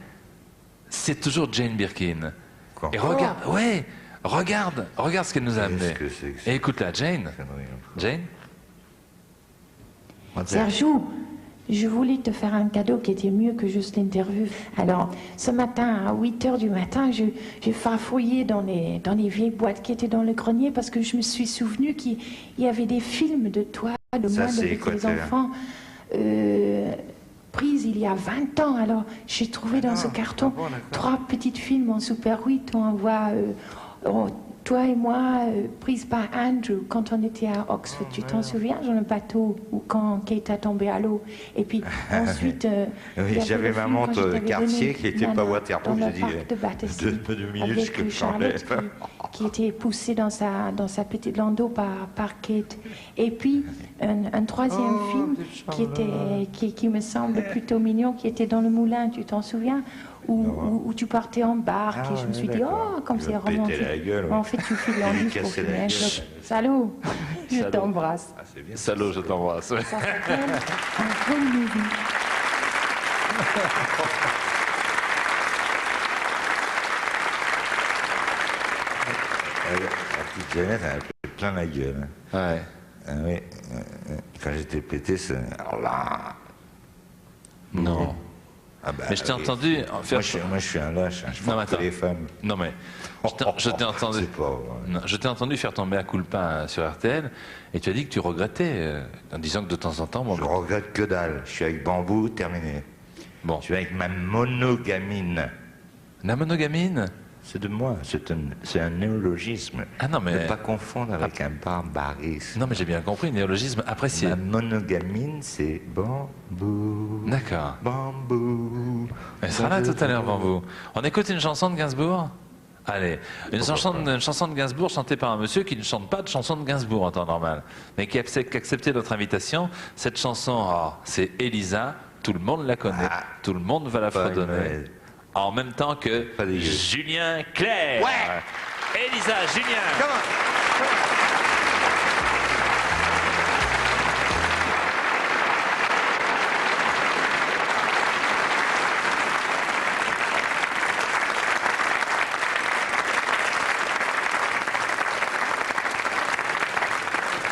C'est toujours Jane Birkin. Quoi? Et regarde, ouais, regarde ce qu'elle nous a amené. que c'est que ça? Et écoute-la, Jane. Jane? Sergio, je voulais te faire un cadeau qui était mieux que juste l'interview. Alors, ce matin, à 8h du matin, j'ai farfouillé dans les vieilles boîtes qui étaient dans le grenier parce que je me suis souvenu qu'il y avait des films de toi, de moi, avec les enfants, prises il y a 20 ans. Alors, j'ai trouvé dans ce carton 3 petites films en Super 8 où on voit toi et moi, prises par Andrew quand on était à Oxford. Tu t'en souviens, dans le bateau, ou quand Kate a tombé à l'eau. Et puis ensuite... oui, j'avais ma montre quartier qui n'était pas waterproof. J'ai dit, 2 minutes que je parlais. Qui était poussée dans sa petite landau par Kate. Et puis, un troisième film qui me semble plutôt mignon, qui était dans le moulin, tu t'en souviens, où tu partais en barque, et je me suis dit, oh, comme c'est romantique. En fait, tu files l'envie pour filmer un club. Salut, je t'embrasse. Salut, je t'embrasse. Ça s'appelle un home movie. La petite Jeannette, elle a fait plein la gueule. Ouais. Oui, quand j'étais pété, c'est... Alors là... Non. Ah bah, Mais je t'ai oui. entendu faire... Moi, je suis un lâche, hein. Je Non, mais frappe attends. les femmes. Non, mais je t'ai entendu... C'est pas vrai. Non, je t'ai entendu faire ton mea culpa sur RTL et tu as dit que tu regrettais en disant que de temps en temps... Bon, Je regrette que dalle. Je suis avec Bambou, terminé. bon. Je suis avec ma monogamine. La monogamine? C'est de moi, c'est un néologisme. Ah non, mais... Ne pas confondre avec un barbarisme. Non, mais j'ai bien compris, néologisme apprécié. Ma monogamine, c'est Bambou. D'accord. Bambou. Elle sera là tout à l'heure, Bambou. On écoute une chanson de Gainsbourg? Allez, une chanson de Gainsbourg chantée par un monsieur qui ne chante pas de chanson de Gainsbourg en temps normal, mais qui a accepté notre invitation. Cette chanson, c'est Elisa, tout le monde la connaît, tout le monde va la fredonner. Noël. En même temps que Pas dégueu. Julien Clerc. Ouais. Elisa, Julien.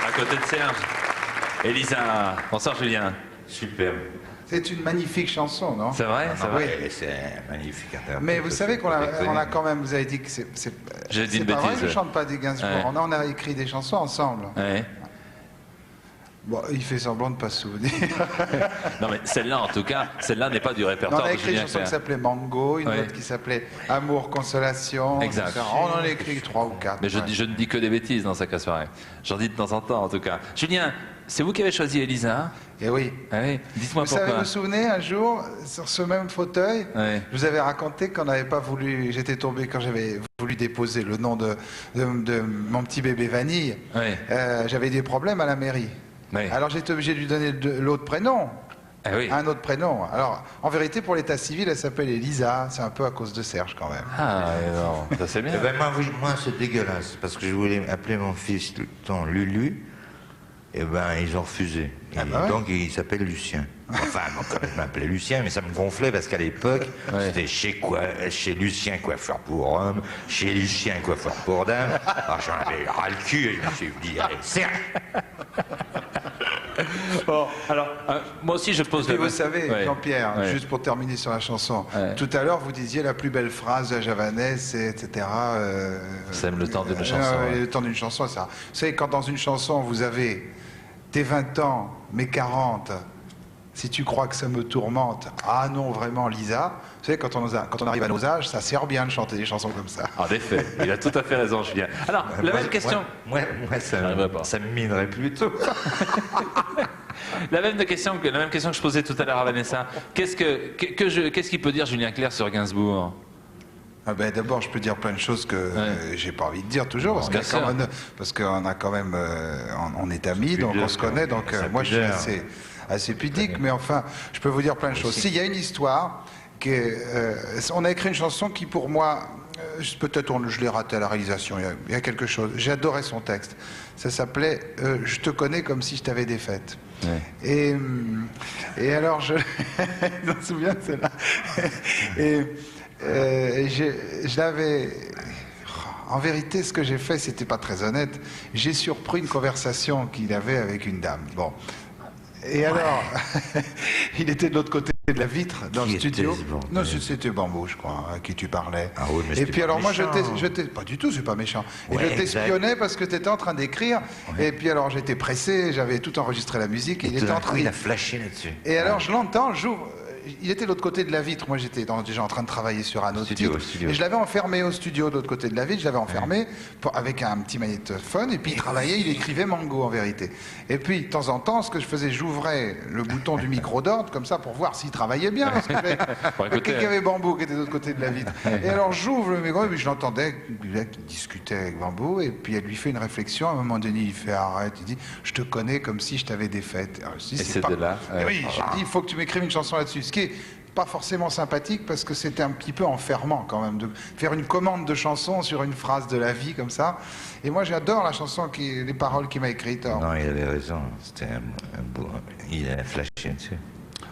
À côté de Serge. Elisa. Bonsoir Julien. Superbe. C'est une magnifique chanson, non? C'est vrai, c'est vrai. Ouais, c'est un magnifique interprète. Mais vous savez qu'on a quand même, vous avez dit que c'est J'ai dit une pas vrai bêtise. que je chante pas des Gainsbourg. Ouais. On a écrit des chansons ensemble. Ouais. Bon, il fait semblant de pas se souvenir. Non mais celle-là en tout cas, celle-là n'est pas du Non, on répertoire a de écrit une Julien chanson qui Clerc. s'appelait Mango, une Ouais. autre qui s'appelait Amour, Consolation. Exact. etc. On en a écrit 3 ou 4. Mais je ne dis que des bêtises dans sa soirée. J'en dis de temps en temps en tout cas. Julien, c'est vous qui avez choisi Elisa? Et oui. Ah oui. Dites-moi Vous savez, pourquoi. vous souvenez, un jour, sur ce même fauteuil, Ouais. je vous avais raconté qu'on n'avait pas voulu... J'étais tombé quand j'avais voulu déposer le nom de mon petit bébé Vanille. Ouais. J'avais des problèmes à la mairie. Ouais. Alors j'étais obligé de lui donner l'autre prénom. Ah oui. Un autre prénom. Alors, en vérité, pour l'état civil, elle s'appelle Elisa. C'est un peu à cause de Serge, quand même. Ah non, ça c'est bien. Eh ben, moi, c'est dégueulasse, parce que je voulais appeler mon fils tout le temps Lulu, et ben ils ont refusé. Et Ah bah ouais. donc il s'appelle Lucien. Enfin, bon, quand même, je m'appelais Lucien, mais ça me gonflait parce qu'à l'époque, Ouais. c'était chez Lucien coiffeur pour hommes, chez Lucien coiffeur pour dames. Alors j'en avais ras le cul et je me suis dit, allez, Serge. Bon, alors, moi aussi je pose Et la vous savez, Ouais. Jean-Pierre, Ouais. juste pour terminer sur la chanson, Ouais. tout à l'heure, vous disiez la plus belle phrase de Javanès, etc. Ça aime le temps d'une chanson, ouais. Le temps d'une chanson, ça. Vous savez, quand dans une chanson, vous avez tes 20 ans, mes 40, Si tu crois que ça me tourmente, ah non, vraiment, Lisa, vous savez, quand on arrive à nos âges, ça sert bien de chanter des chansons comme ça. En effet, il a tout à fait raison, Julien. Alors, la même question. Moi, ça me minerait plutôt. La même question que je posais tout à l'heure à Vanessa. Qu'est-ce qu'il peut dire Julien Clerc sur Gainsbourg? Ah ben, d'abord, je peux dire plein de choses que j'ai pas envie de dire toujours, parce qu'on a quand même, on est amis, donc on se connaît, donc moi je suis assez pudique, mais enfin, je peux vous dire plein de choses. Si, il y a une histoire, on a écrit une chanson qui pour moi, peut-être je l'ai raté à la réalisation, il y a quelque chose, j'ai adoré son texte, ça s'appelait « Je te connais comme si je t'avais défaite ». Et alors, je me souviens de celle-là. Je l'avais... En vérité, ce que j'ai fait, c'était pas très honnête. J'ai surpris une conversation qu'il avait avec une dame. Bon. Et alors, il était de l'autre côté de la vitre, dans le studio. Non, c'était Bambou, je crois, à qui tu parlais. Ah oui, mais et puis alors, méchant. moi, pas du tout, c'est pas méchant. Et Ouais, je t'espionnais parce que tu étais en train d'écrire. Ouais. Et puis alors, j'étais pressé, j'avais tout enregistré la musique. Et il était en train. Il a flashé là-dessus. Et alors, je l'entends, j'ouvre. Il était de l'autre côté de la vitre. Moi, j'étais déjà en train de travailler sur un autre titre. Et je l'avais enfermé au studio de l'autre côté de la vitre. Je l'avais enfermé avec un petit magnétophone. Et puis, il travaillait, il écrivait Mango, en vérité. Et puis, de temps en temps, ce que je faisais, j'ouvrais le bouton du micro d'ordre, comme ça, pour voir s'il travaillait bien. Parce que quelqu'un qui avait Bambou, qui était de l'autre côté de la vitre. Et alors, j'ouvre le micro, et puis je l'entendais, qui discutait avec Bambou. Et puis, elle lui fait une réflexion. À un moment donné, il fait arrête. Il dit, je te connais comme si je t'avais défaite. Alors, je dis, Et c'est pas... de là. Oui, je dis, il faut que tu m'écrives une chanson là-dessus. Ce qui est pas forcément sympathique parce que c'était un petit peu enfermant quand même de faire une commande de chanson sur une phrase de la vie comme ça. Et moi j'adore la chanson, les paroles qu'il m'a écrites. Alors. Non, il avait raison. C'était un beau... Il a flashé dessus.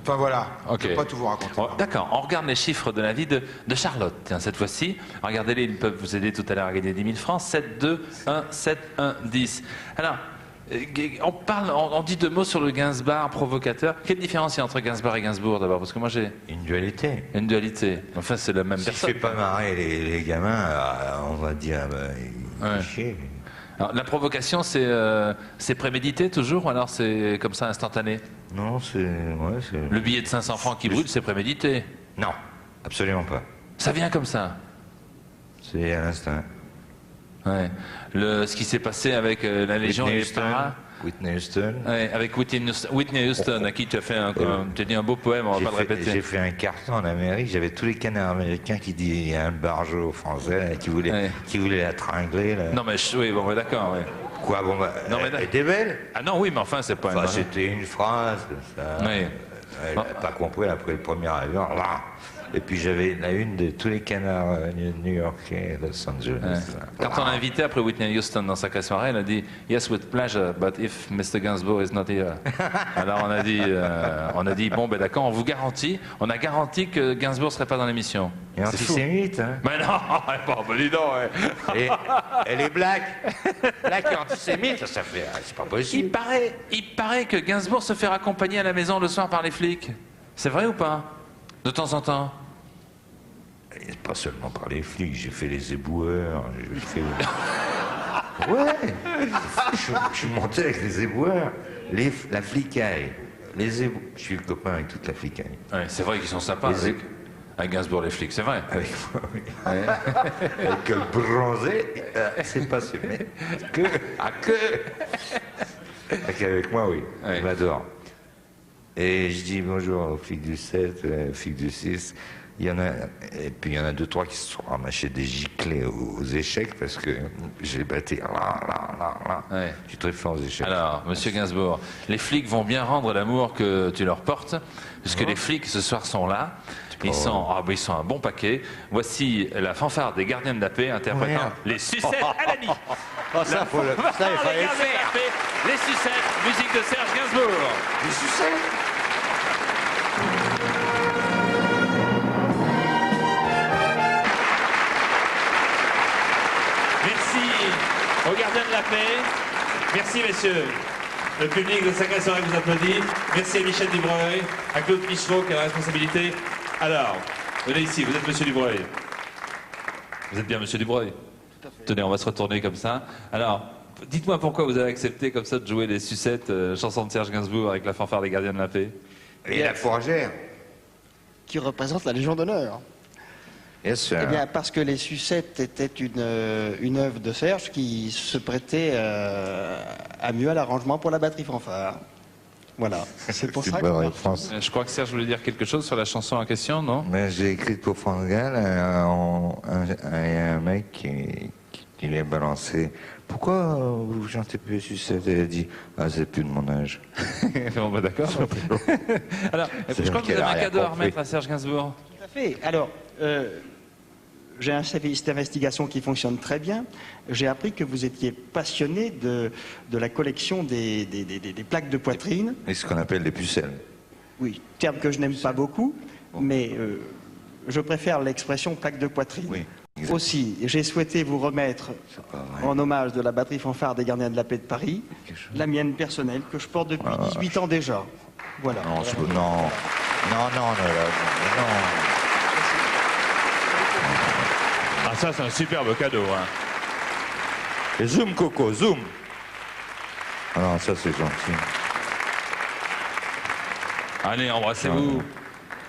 Enfin voilà, Ok. je ne peux pas tout vous raconter. Bon, d'accord, on regarde les chiffres de la vie de Charlotte. Tiens, cette fois-ci, regardez-les, ils peuvent vous aider tout à l'heure à gagner 10 000 francs. 7, 2, 1, 7, 1, 10. Alors, on dit deux mots sur le Gainsbourg provocateur. Quelle différence il y a entre Gainsbourg et Gainsbourg d'abord? Parce que moi j'ai Une dualité. une dualité. Enfin, c'est la même Si je personne. fais pas marrer les gamins, on va dire, Ouais. chier. Alors, la provocation, c'est prémédité toujours ou alors c'est comme ça instantané? Non, c'est... Le billet de 500 francs qui brûle, c'est prémédité. Non, absolument pas. Ça vient comme ça. C'est à l'instinct. Ouais. Ce qui s'est passé avec la Légion et les paras. Whitney Houston. Ouais, avec Whitney Houston, à qui tu as fait tu as dit un beau poème, on va pas le répéter. J'ai fait un carton en Amérique, j'avais tous les canards américains qui disaient, il y a un barjot français là, qui voulait la tringler. Là. Non mais oui, bon, ouais, d'accord. Ouais. Quoi, bon, bah, Non, mais elle était belle. Ah non, oui, mais enfin, c'est pas Enfin, une... c'était une phrase, ça. Oui. Elle n'a pas compris après le premier avion. Là. Et puis j'avais la une de tous les canards new-yorkais, Los Angeles. Ouais. Quand on a invité après Whitney Houston dans sa soirée, elle a dit Yes, with pleasure, but if Mr. Gainsbourg is not here. Alors on a dit bon, ben d'accord, on a garanti que Gainsbourg serait pas dans l'émission. Et antisémite, hein. Mais non, bon, dis donc, ouais. Et elle est black. Black et antisémite, ça fait. C'est pas possible. Il paraît que Gainsbourg se fait raccompagner à la maison le soir par les flics. C'est vrai ou pas? De temps en temps? Et pas seulement par les flics, j'ai fait les éboueurs, j'ai fait... Ouais, je suis monté avec les éboueurs, la flicaille, je suis le copain avec toute la flicaille. Ouais, c'est vrai qu'ils sont sympas avec Gainsbourg les flics, c'est vrai. Avec le bronzé, c'est pas sûr, mais qu'avec moi, oui, Ouais. il m'adore. Et je dis bonjour aux flics du 7, aux flics du 6. Et puis il y en a 2-3 qui se sont ramassés des giclées aux échecs parce que je les battais. Ouais. Je suis très fort aux échecs. Alors, monsieur Gainsbourg, les flics vont bien rendre l'amour que tu leur portes, puisque les flics ce soir sont là. Ils sont un bon paquet. Voici la fanfare des gardiens de la paix interprétant les sucettes à la nuit. Oh, ça, il Les fallait gardiens le de faire. la paix, les sucettes, musique de Serge Gainsbourg. Les sucettes. Merci aux gardiens de la paix. Merci, messieurs. Le public de Sacré Soirée vous applaudit. Merci à Michel Dubreuil, à Claude Michereau qui a la responsabilité. Alors, venez ici, vous êtes monsieur Dubreuil. Vous êtes bien monsieur Dubreuil? Tenez, on va se retourner comme ça. Alors, dites-moi pourquoi vous avez accepté comme ça de jouer les sucettes, chansons de Serge Gainsbourg avec la fanfare des gardiens de la paix. Et la fourragère. Qui représente la Légion d'honneur. Bien sûr. Eh bien, parce que les sucettes étaient une œuvre de Serge qui se prêtait à mieux à l'arrangement pour la batterie fanfare. Voilà. C'est pour ça que... Je crois que Serge voulait dire quelque chose sur la chanson en question, non? Mais j'ai écrit pour France Gall, un mec qui l'a balancé. Pourquoi vous chantez plus sucette? Et elle a dit, ah, c'est plus de mon âge. Bon, bah, d'accord. Alors, je crois que vous avez un cadeau à remettre à Serge Gainsbourg. Tout à fait. Alors, j'ai un service d'investigation qui fonctionne très bien. J'ai appris que vous étiez passionné de la collection des plaques de poitrine. Et ce qu'on appelle des pucelles. Oui, terme que je n'aime pas beaucoup, mais je préfère l'expression plaque de poitrine. Oui. Aussi, j'ai souhaité vous remettre, en hommage de la batterie fanfare des Gardiens de la Paix de Paris, la mienne personnelle, que je porte depuis 18 ans déjà. Voilà. Non, non. Ah, ça, c'est un superbe cadeau. Hein. Et zoom, Coco, zoom. Ah non, ça, c'est gentil. Allez, embrassez-vous.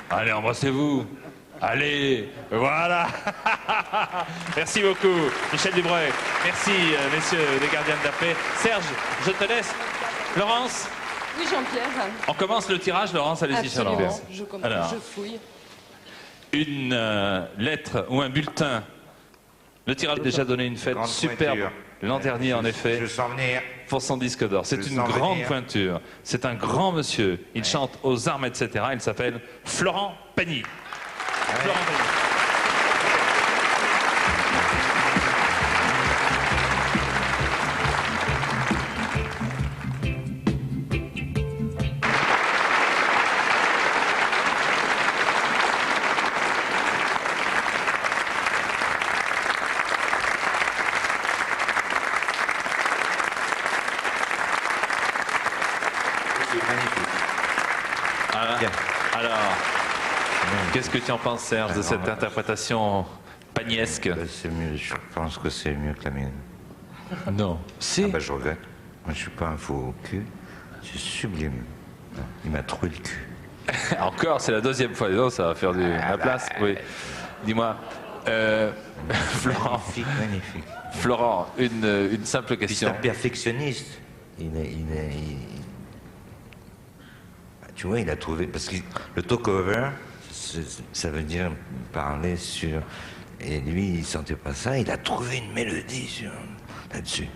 Allez, embrassez-vous. Allez, voilà. Merci beaucoup, Michel Dubreuil. Merci, messieurs les gardiens de la paix. Serge, je te laisse. Laurence? Oui, Jean-Pierre. On commence le tirage, Laurence, allez-y, sur Laurence. Alors, je fouille. Une lettre ou un bulletin. Le tirage a déjà donné une fête superbe l'an dernier, en effet, Je sens venir. pour son disque d'or. C'est une grande pointure. C'est un grand monsieur. Il chante aux armes, etc. Il s'appelle Florent Pagny. Florent Pagny. Alors, qu'est-ce que tu en penses, Serge, de cette interprétation pagnesque? C'est mieux, je pense que c'est mieux que la mienne. Non. Si. Ah bah, je regrette. Moi, je suis pas un faux cul. C'est sublime. Il m'a trouvé le cul. Encore, c'est la deuxième fois. Non, ça va faire la place. Oui. Dis-moi, Florent. Magnifique, magnifique. Florent, une simple Puis c'est question. un perfectionniste. Tu vois, il a trouvé... Parce que le talk-over, ça veut dire parler sur... Et lui, il sentait pas ça. Il a trouvé une mélodie là-dessus.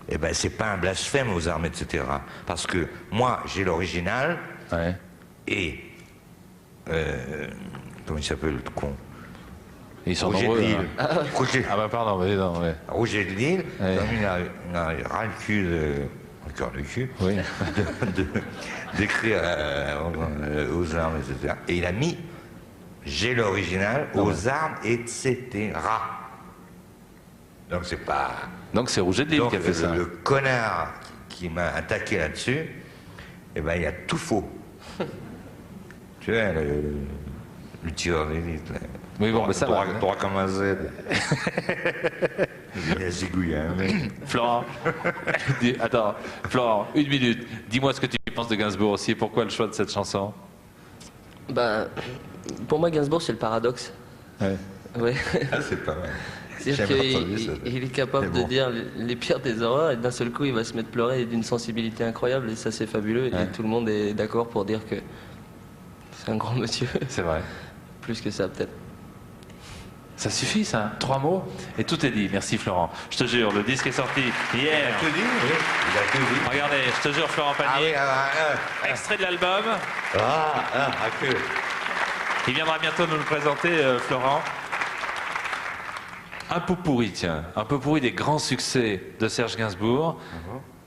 Eh ben, c'est pas un blasphème aux armes, etc. Parce que moi, j'ai l'original. Ouais. Et... comment il s'appelle, le con? Ils sont Roger de nombreux. Lille. Hein. Roger... Ah bah pardon, mais non, ouais. Roger de Lille, Ouais. comme il a ras le cul encore le cul, Oui. d'écrire aux armes, etc. Et il a mis j'ai l'original aux armes, etc. Donc c'est pas. Donc c'est Roger de Lille Donc, qui a fait ça. le connard qui m'a attaqué là-dessus, eh ben il a tout faux. Tu vois, le tireur d'élite. là. Oui, bon, mais ça va. Droit comme un Z. Il a zigouillé un mec. Florent, attends, Florent, une minute. Dis-moi ce que tu penses de Gainsbourg aussi. Pourquoi le choix de cette chanson? Bah, pour moi, Gainsbourg, c'est le paradoxe. Ouais. Ouais. Ah, c'est pas mal. C'est-à-dire qu'il est capable de dire les pires des horreurs et d'un seul coup, il va se mettre à pleurer d'une sensibilité incroyable et ça, c'est fabuleux. Ouais. Et tout le monde est d'accord pour dire que c'est un grand monsieur. C'est vrai. Plus que ça, peut-être. Ça suffit, ça. 3 mots et tout est dit. Merci, Florent. Je te jure, le disque est sorti hier. Il a tout dit, oui. Il a tout dit. Regardez, je te jure, Florent Pagny. Extrait de l'album. Que. Il viendra bientôt nous le présenter, Florent. Un pot pourri, tiens. Un pot pourri des grands succès de Serge Gainsbourg.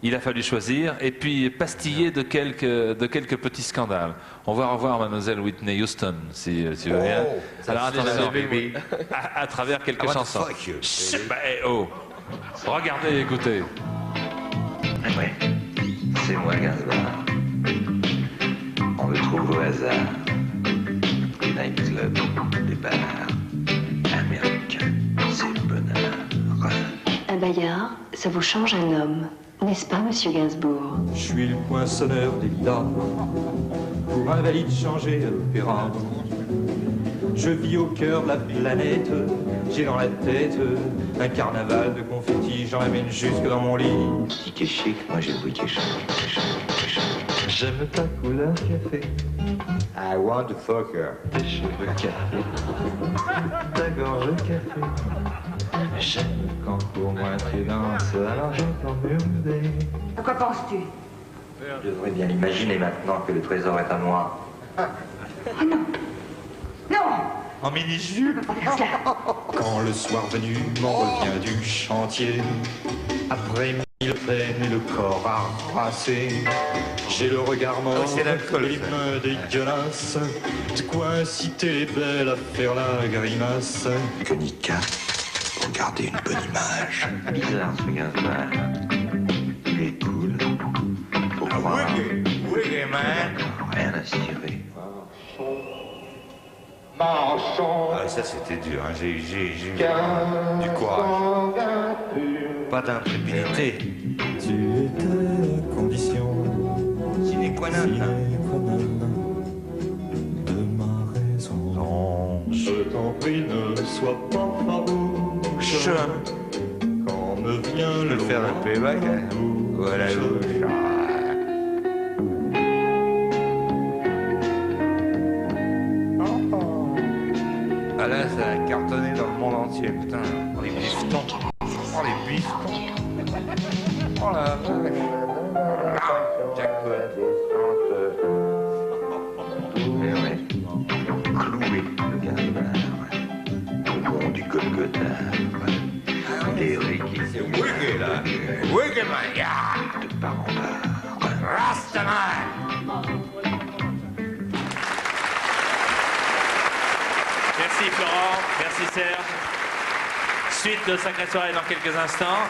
Il a fallu choisir et puis pastiller de quelques petits scandales. On va revoir mademoiselle Whitney Houston, si tu veux bien. Alors attention, à travers quelques chansons. Chut, bah, oh. Regardez et écoutez. Ouais, c'est moi Gainsbourg. On le trouve au hasard. Des nightclubs, des bars américains, c'est le bonheur. Un baillard, ça vous change un homme, n'est-ce pas, monsieur Gainsbourg? Je suis le poinçonneur des lilas, pour un valide changé à l'opéra. Je vis au cœur de la planète, j'ai dans la tête un carnaval de confettis, j'en amène jusque dans mon lit. Si t'es chic, moi j'ai le bruit qui change. J'aime ta couleur café. I want to fuck her. Tes cheveux café, ta gorge café. J'aime quand pour moi tu danses, alors j'entends murmurer. À quoi penses-tu? Je devrais bien imaginer maintenant que le trésor est à moi. Oh non. Non. En mini-jupe. Quand le soir venu m'en revient du chantier, après 1000 peines et le corps arrasé, j'ai le regard mort, les mains dégueulasses, de quoi inciter les belles à faire la grimace. Konica, regardez une bonne image. Bizarre ce gars-là. Il est cool. Pourquoi? Rien à se tirer. Ah, ça c'était dur, hein. J'ai eu du courage. Pas d'intrépidité. Tu étais la condition sine qua non de ma raison. Non, je t'en prie, ne sois pas farouche. Quand me vient le faire un playback, hein. Voilà le chat. Ah là, ça a cartonné dans le monde entier, putain. Oh, les bifetons. Oh, les bifetons. Oh la vache. Jackpot. Mais ouais. Cloué, le gars. Au fond du Golgotha. Eric, c'est Wiggy, là. Wiggy, man. De part en part. Rastaman. Merci Florent, merci Serge. Suite de Sacrée Soirée dans quelques instants.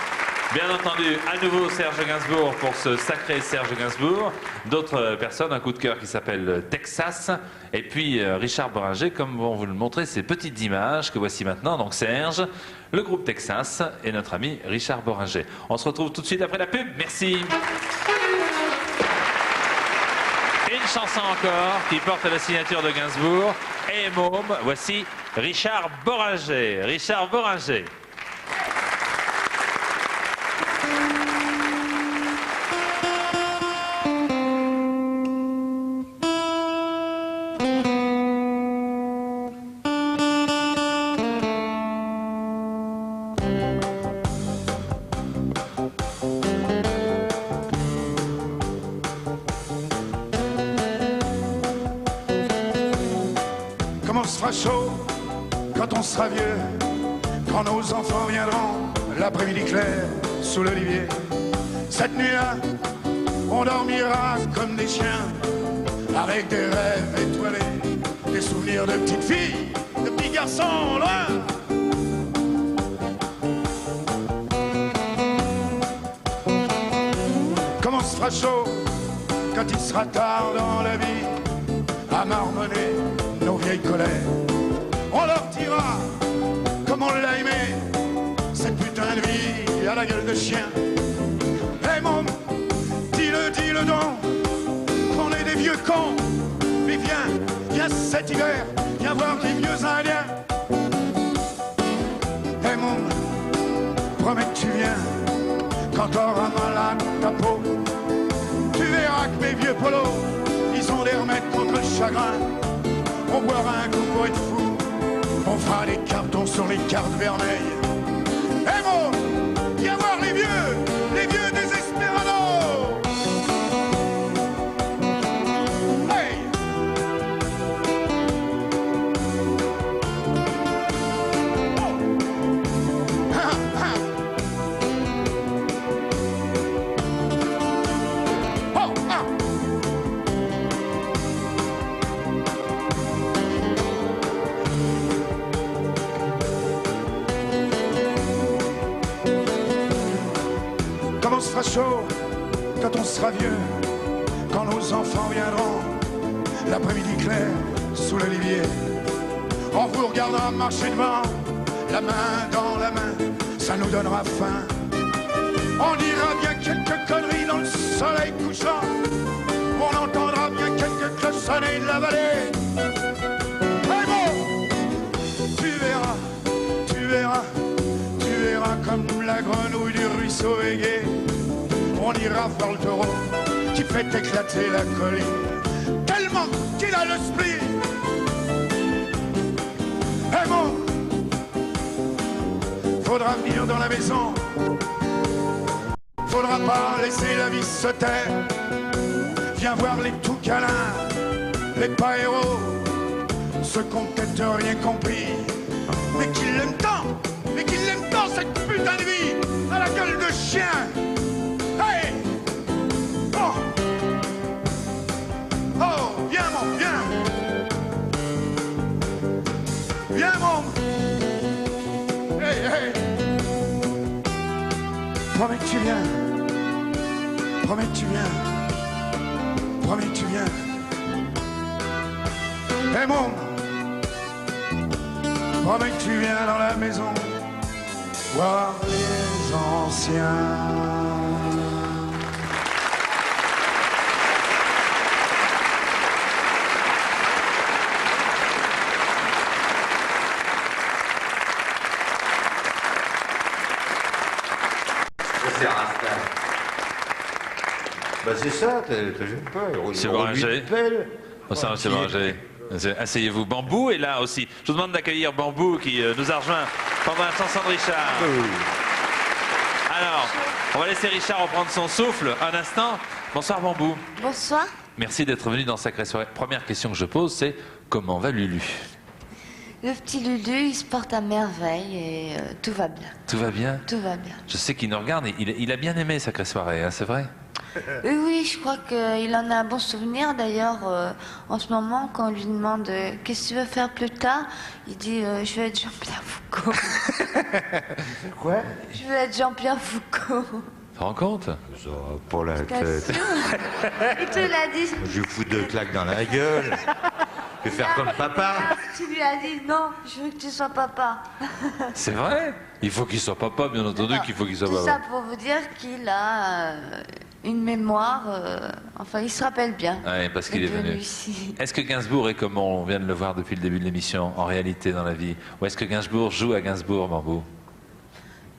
Bien entendu, à nouveau Serge Gainsbourg pour ce sacré Serge Gainsbourg. D'autres personnes, un coup de cœur qui s'appelle Texas. Et puis Richard Boringer, comme vont vous le montrer, ces petites images que voici maintenant. Donc Serge, le groupe Texas et notre ami Richard Boringer. On se retrouve tout de suite après la pub. Merci. Une chanson encore qui porte la signature de Gainsbourg et Môme. Voici Richard Boringer. Richard Boringer. Chaud quand on sera vieux, quand nos enfants viendront l'après-midi clair sous l'olivier. Cette nuit-là, on dormira comme des chiens, avec des rêves étoilés, des souvenirs de petites filles, de petits garçons loin. Comme on se fera chaud quand il sera tard dans la vie, à marmonner nos vieilles colères. On leur dira, comme on l'a aimé, cette putain de vie à la gueule de chien. Hey môme, dis-le donc, qu'on est des vieux cons. Mais viens cet hiver, viens voir des vieux indiens. Hey môme, promets que tu viens, quand t'auras mal à ta peau. Tu verras que mes vieux polos, ils ont des remèdes contre le chagrin. On boira un coup pour être fou, on fera des cartons sur les cartes vermeilles. Eh bon, viens voir les vieux désespérados. Hey! Oh! Ha, ha. Oh, ah. Comme on sera chaud, quand on sera vieux, quand nos enfants viendront, l'après-midi clair, sous l'olivier. On vous regardera marcher devant, la main dans la main, ça nous donnera faim. On dira bien quelques conneries dans le soleil couchant, on entendra bien quelques cloches sonner. bateau est gai, on ira voir le taureau qui fait éclater la colline, tellement qu'il a le spleen. Eh bon, faudra venir dans la maison, faudra pas laisser la vie se taire. Viens voir les tout câlins, les pas héros, ceux qui ont peut-être rien compris, mais qui l'aiment tant, cette putain de vie, à la gueule de chien. Hey! Oh! Oh, viens mon, viens! Viens mon! Hey, hey! Promets que tu viens. Promets que tu viens. Promets que tu viens. Hey mon! Promets que tu viens dans la maison voir les anciens. Bah c'est ça, j'aime pas. Monsieur Bringer. Bonsoir, monsieur Bringer. Asseyez-vous. Bambou est là aussi. Je vous demande d'accueillir Bambou qui nous a rejoint pendant la chanson de Richard. Alors, on va laisser Richard reprendre son souffle un instant. Bonsoir Bambou. Bonsoir. Merci d'être venu dans Sacrée Soirée. Première question que je pose, c'est comment va Lulu? Le petit Lulu, il se porte à merveille et tout va bien. Tout va bien? Tout va bien. Je sais qu'il nous regarde et il a bien aimé Sacrée Soirée, hein, c'est vrai? Oui, je crois qu'il en a un bon souvenir. D'ailleurs, en ce moment, quand on lui demande qu'est-ce que tu veux faire plus tard, il dit je veux être Jean-Pierre Foucault. Quoi? Je veux être Jean-Pierre Foucault. Tu te rends compte? Pour la tête. Il te l'a dit. Je lui fous 2 claques dans la gueule. Je vais faire comme papa. Tu lui as dit non, je veux que tu sois papa. C'est vrai? Il faut qu'il soit papa, bien entendu qu'il faut qu'il soit Tout papa. ça pour vous dire qu'il a une mémoire, enfin il se rappelle bien. Oui, parce qu'il est venu. Ici. Est-ce que Gainsbourg est comme on vient de le voir depuis le début de l'émission, en réalité dans la vie? Ou est-ce que Gainsbourg joue à Gainsbourg, Bambou?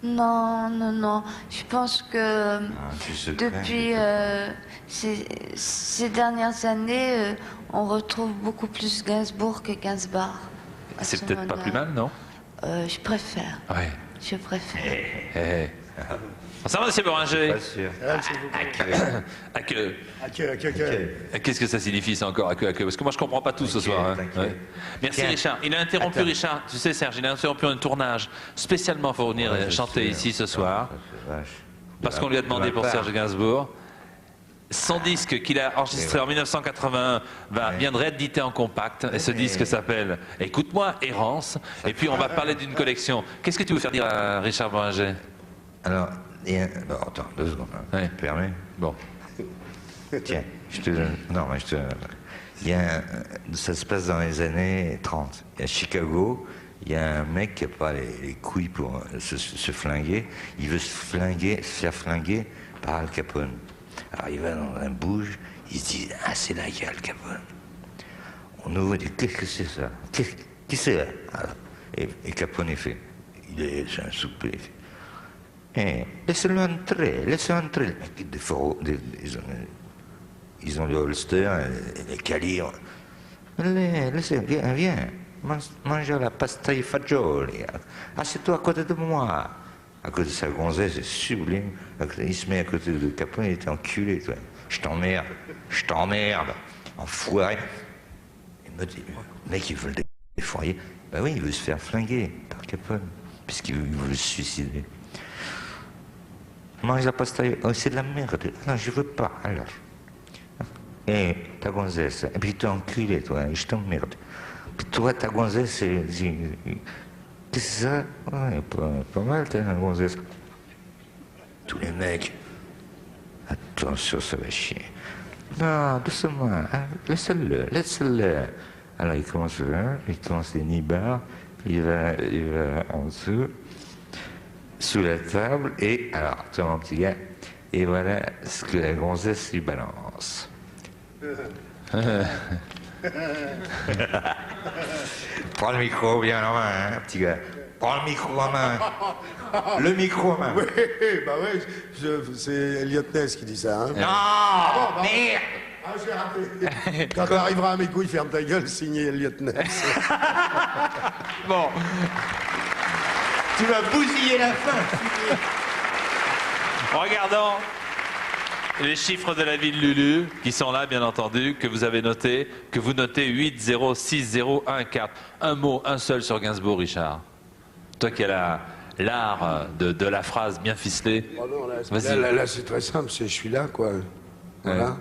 Non, non, non. Je pense que depuis ces dernières années, on retrouve beaucoup plus Gainsbourg que Gainsbourg. C'est peut-être pas plus mal, non? Je préfère. Ouais. Je préfère. Ça va, monsieur Boringer? Pas sûr. À queue. Qu'est-ce que ça signifie, ça encore, à queue? Parce que moi, je comprends pas tout ce soir. Hein. Ouais. Merci, Tiens. Richard. Il a interrompu, Richard. Tu sais, Serge, il a interrompu un tournage spécialement pour venir chanter ici ce soir. Parce qu'on lui a demandé pour Serge Gainsbourg. Son disque qu'il a enregistré en 1981 vient de rééditer en compact. Et ce disque s'appelle Écoute-moi, Errance. Et puis, on va parler d'une collection. Qu'est-ce que tu veux faire dire à Richard Boringer? Alors, bon, attends, 2 secondes. Ouais. Tu permets? Bon. Tiens, je te donne. Non, mais je te. Il y a ça se passe dans les années 30. À Chicago, il y a un mec qui n'a pas les couilles pour se flinguer. Il veut se faire flinguer par Al Capone. Alors il va dans un bouge, il se dit ah c'est là qu'il y a Al Capone. On ouvre et dit qu'est-ce que c'est ça? Qui c'est là? Et Capone il fait c'est un souper. Il fait, laissez-le entrer. Les mecs, ils ont le holster, les calibres. Laissez, viens. Mange la pastaille fagioli. Assieds-toi à côté de moi. À côté de sa gonzesse, c'est sublime. Il se met à côté de Capone, il était enculé. Toi. Je t'emmerde. Enfoiré. Il me dit, le mec, il veut le défoyer. Ben oui, il veut se faire flinguer par Capone, puisqu'il veut se suicider. Mange la pastaille. Oh, c'est de la merde. Non, je veux pas, alors. Et ta gonzesse. Et puis t'es enculé, toi, je t'emmerde. Puis toi, ta gonzesse, qu'est-ce que c'est ça? Ouais, pas mal, ta gonzesse. Tous les mecs. Attention, ça va chier. Non, doucement, hein, laisse-le. Alors il commence les nibards, il va en dessous, sous la table, et alors, toi mon petit gars, et voilà ce que la gonzesse lui balance. Prends le micro bien en main, hein, petit gars. Prends le micro en main. Le micro en main. Oui, bah oui, c'est Elliot Ness qui dit ça. Hein. Non, merde. Ah, j'ai raté. Quand t'arriveras à mes couilles, ferme ta gueule, signé Elliot Ness. Bon. Tu vas bousiller la fin. Regardons les chiffres de la ville Lulu, qui sont là, bien entendu, que vous avez notés, que vous notez 8, 0, 6, 0, 1, 4. Un mot, un seul sur Gainsbourg, Richard. Toi qui as l'art de la phrase bien ficelée. Oh non, vas-y. Là, c'est très simple, c'est je suis là, quoi. Voilà. Ouais.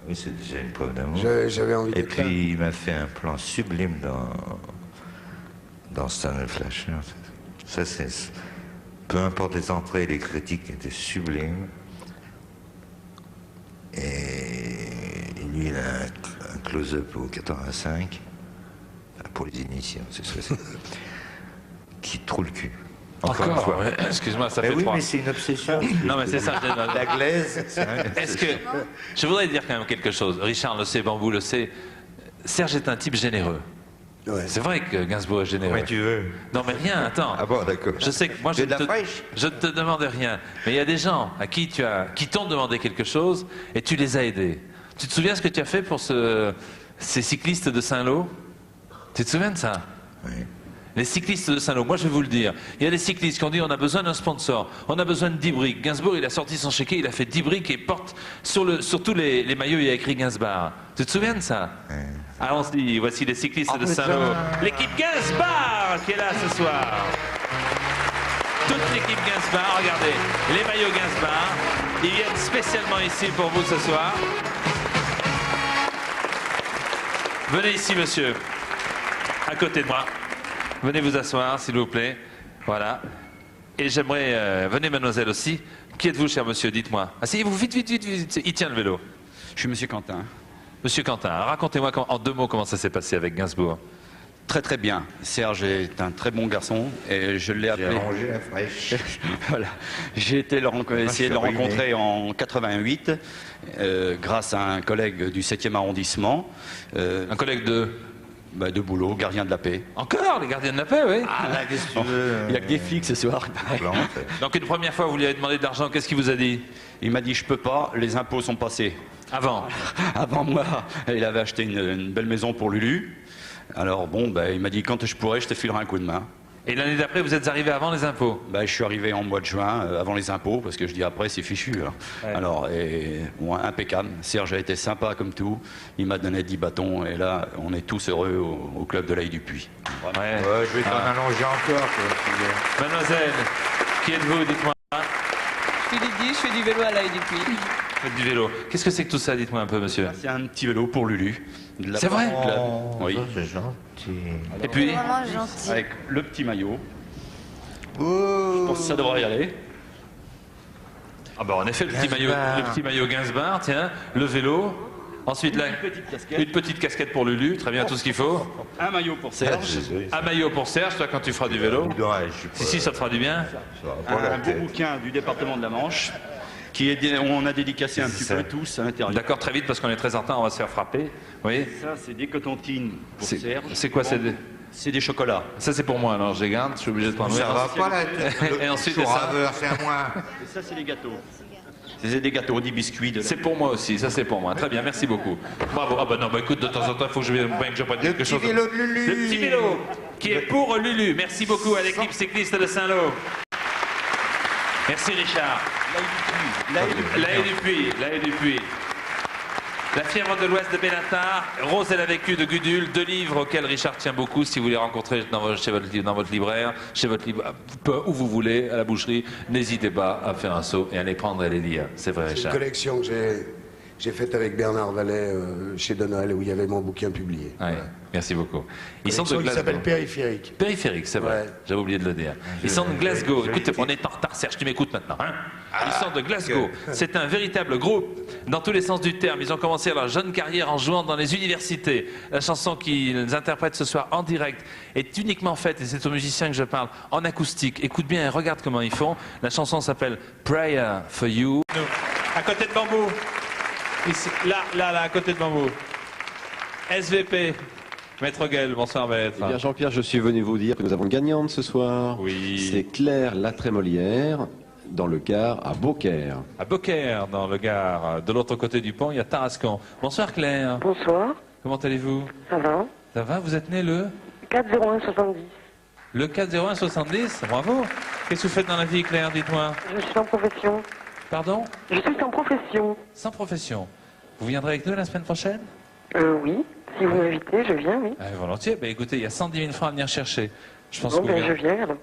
Oui, c'est déjà une preuve d'amour. J'avais envie Et d'être puis, là. il m'a fait un plan sublime dans Stanley Flasher. Ça, c'est... Peu importe les entrées, les critiques étaient sublimes. Et lui, il a un close-up au 85, pour les initiés, c'est ce que c'est, qui trouve le cul. Encore une fois. Ouais. Excuse-moi, ça mais fait oui, trois. mais c'est une obsession. Non, mais c'est ça. La glaise. Est-ce que... Je voudrais dire quand même quelque chose. Richard le sait, Bambou le sait. Serge est un type généreux. Ouais. C'est vrai que Gainsbourg est généreux. Mais tu veux. Non, mais rien, attends. Ah bon, d'accord. Je sais que moi, je ne te demande rien. Mais il y a des gens à qui t'ont demandé quelque chose et tu les as aidés. Tu te souviens ce que tu as fait pour ces cyclistes de Saint-Lô? Tu te souviens de ça? Oui. Les cyclistes de Saint-Lô, moi je vais vous le dire, il y a des cyclistes qui ont dit on a besoin d'un sponsor, on a besoin de 10 briques. Gainsbourg, il a sorti son chéquier, il a fait 10 briques et porte sur tous les maillots, il y a écrit Gainsbar. Tu te souviens de ça? Oui. Allons-y, voici les cyclistes de Saint-Lô. L'équipe Gainsbar qui est là ce soir. Toute l'équipe Gainsbar, regardez, les maillots Gainsbar, ils viennent spécialement ici pour vous ce soir. Venez ici, monsieur, à côté de moi. Venez vous asseoir, s'il vous plaît. Voilà. Et j'aimerais... venez, mademoiselle, aussi. Qui êtes-vous, cher monsieur? Dites-moi. Asseyez-vous, vite, vite, vite, vite. Il tient le vélo. Je suis monsieur Quentin. Monsieur Quentin, racontez-moi en 2 mots comment ça s'est passé avec Gainsbourg. Très très bien. Serge est un très bon garçon et je l'ai appelé... J'ai rangé la fraîche. Voilà. J'ai essayé de le rencontrer en 88 grâce à un collègue du 7e arrondissement. Un collègue de... de boulot, gardien de la paix. Encore les gardiens de la paix, oui. Ah, qu'est-ce que tu veux, il n'y a que des flics ce soir. Donc une première fois, vous lui avez demandé de l'argent, qu'est-ce qu'il vous a dit? Il m'a dit, je peux pas, les impôts sont passés. Avant? Avant moi, il avait acheté une belle maison pour Lulu. Alors bon, il m'a dit, quand je pourrai, je te filerai un coup de main. Et l'année d'après, vous êtes arrivé avant les impôts? Je suis arrivé en mois de juin, avant les impôts, parce que je dis après, c'est fichu. Hein. Ouais. Alors, bon, impeccable. Serge a été sympa comme tout. Il m'a donné 10 bâtons, et là, on est tous heureux au club de l'Aïe du Puy. Ouais. Ouais, je vais t'en allonger encore. Mademoiselle, qui êtes-vous? Dites-moi. Je suis Lydie, je fais du vélo à l'Aïe du Puy. Vous faites du vélo. Qu'est-ce que c'est que tout ça? Dites-moi un peu, monsieur. C'est un petit vélo pour Lulu. C'est vrai? Oui. C'est gentil. Alors, et puis avec le petit maillot. Je pense que ça devrait y aller. Ah en effet, le petit maillot Gainsbar, tiens, le vélo. Ensuite, là, une petite casquette pour Lulu, très bien, tout ce qu'il faut. Un maillot pour Serge. Un maillot pour Serge, toi, quand tu feras du vélo. Si, ça te fera du bien. Un beau bouquin du département de la Manche. On a dédicacé un petit peu tous à l'intérieur. D'accord, très vite, parce qu'on est très en retard, on va se faire frapper. Oui. Ça, c'est des cotentines pour Serge. C'est quoi? C'est des chocolats. Ça, c'est pour moi, alors je les garde, je suis obligé de prendre. Ça va pas, là. Et ensuite, c'est à moi. Et ça, c'est des gâteaux. C'est des gâteaux, des biscuits. C'est pour moi aussi, ça c'est pour moi. Très bien, merci beaucoup. Bravo. Ah non, écoute, de temps en temps, il faut que je prenne quelque chose. Vélo de Lulu. Le petit vélo, qui est pour Lulu. Merci beaucoup à l'équipe cycliste de Saint-Lô. Merci Richard. L'Aïe du Puy. La fièvre de l'Ouest de Benatar, Rose et l'a vécu de Gudule, 2 livres auxquels Richard tient beaucoup. Si vous les rencontrez dans votre libraire, où vous voulez, à la boucherie, n'hésitez pas à faire un saut et à les prendre et à les lire. C'est vrai, Richard. C'est une collection que j'ai faite avec Bernard Vallet chez Donald, où il y avait mon bouquin publié. Ouais, voilà. Merci beaucoup. Ils sont de Glasgow. Il s'appelle Périphérique. Périphérique, c'est vrai. Ouais. J'avais oublié de le dire. Ils sont de Glasgow. Écoute, on est en retard, Serge, tu m'écoutes maintenant. Hein, ils sont de Glasgow. C'est un véritable groupe, dans tous les sens du terme. Ils ont commencé leur jeune carrière en jouant dans les universités. La chanson qu'ils interprètent ce soir en direct est uniquement faite, et c'est aux musiciens que je parle, en acoustique. Écoute bien et regarde comment ils font. La chanson s'appelle Prayer for You. À côté de Bambou. Ici, là, à côté de Bambou. SVP. Maître Guel, bonsoir maître. Eh bien Jean-Pierre, je suis venu vous dire que nous avons une gagnante ce soir. Oui. C'est Claire Latrémolière, dans le Gard, à Beaucaire. À Beaucaire, dans le Gard. De l'autre côté du pont, il y a Tarascon. Bonsoir Claire. Bonsoir. Comment allez-vous? Ça va. Ça va, vous êtes né le 4-01-70. Le 4-01-70, bravo. Qu'est-ce que vous faites dans la vie Claire, dites-moi? Je suis en profession. Pardon? Je suis sans profession. Sans profession. Vous viendrez avec nous la semaine prochaine? Oui. Si vous m'invitez, je viens, oui. Volontiers. Ben, écoutez, il y a 110 000 francs à venir chercher. Je pense Bon, que ben je viens alors.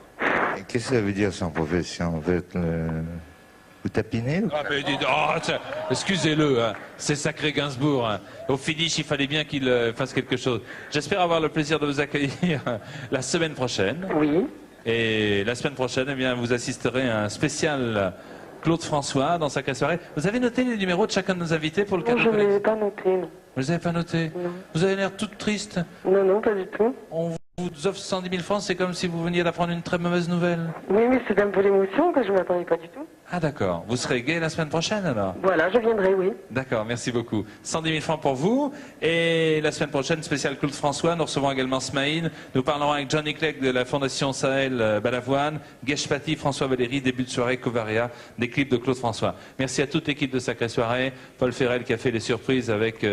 Qu'est-ce que ça veut dire sans profession? Vous tapinez ou... Ah, mais excusez-le, hein. C'est sacré Gainsbourg. Hein. Au finish, il fallait bien qu'il fasse quelque chose. J'espère avoir le plaisir de vous accueillir la semaine prochaine. Oui. Et la semaine prochaine, eh bien, vous assisterez à un spécial Claude François dans Sacrée Soirée. Vous avez noté les numéros de chacun de nos invités pour le cadeau? Non, je ne l'ai pas noté, non. Vous les avez pas notés? Non. Vous avez l'air toute triste. Non, non, pas du tout. On vous offre 110 000 francs, c'est comme si vous veniez d'apprendre une très mauvaise nouvelle. Oui, mais c'est un peu l'émotion que je ne m'attendais pas du tout. Ah d'accord. Vous serez gai la semaine prochaine alors? Voilà, je viendrai, oui. D'accord, merci beaucoup. 110 000 francs pour vous. Et la semaine prochaine, spécial Claude François, nous recevons également Smaïn. Nous parlerons avec Johnny Clegg de la Fondation Sahel Balavoine, Guèche-Paty, François Valéry, début de soirée, Covaria, des clips de Claude François. Merci à toute l'équipe de Sacrée Soirée, Paul Ferrel qui a fait les surprises avec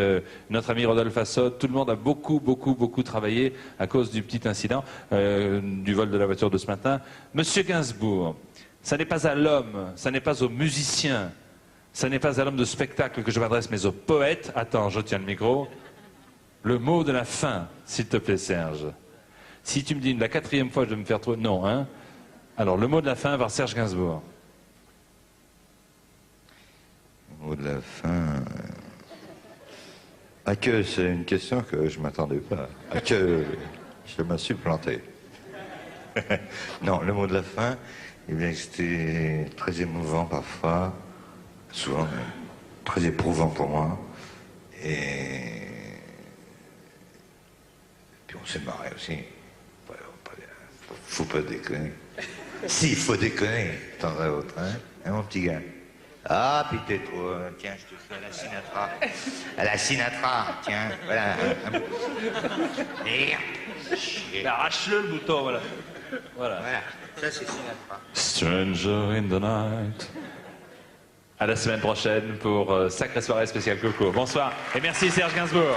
notre ami Rodolphe Assod. Tout le monde a beaucoup travaillé à cause du petit incident, du vol de la voiture de ce matin. Monsieur Gainsbourg, ça n'est pas à l'homme, ça n'est pas aux musiciens, ça n'est pas à l'homme de spectacle que je m'adresse, mais aux poètes. Attends, je tiens le micro. Le mot de la fin, s'il te plaît, Serge. Si tu me dis la 4e fois, je vais me faire trouver. Non, hein? Alors, le mot de la fin par Serge Gainsbourg. Le mot de la fin. À que, c'est une question que je ne m'attendais pas. À que, je me suis planté. Non, le mot de la fin. Eh bien, c'était très émouvant parfois, souvent même, très éprouvant pour moi. Et puis on s'est marré aussi. Faut pas déconner. Si, il faut déconner, de temps à autre, hein, mon petit gars. Ah, puis t'es trop... tiens, je te fais à la Sinatra. À la Sinatra, tiens, voilà. Merde. Arrache-le le bouton, voilà. Voilà. Ça, c'est Sinatra. Stranger in the night. À la semaine prochaine pour Sacrée Soirée spéciale Coco. Bonsoir et merci Serge Gainsbourg.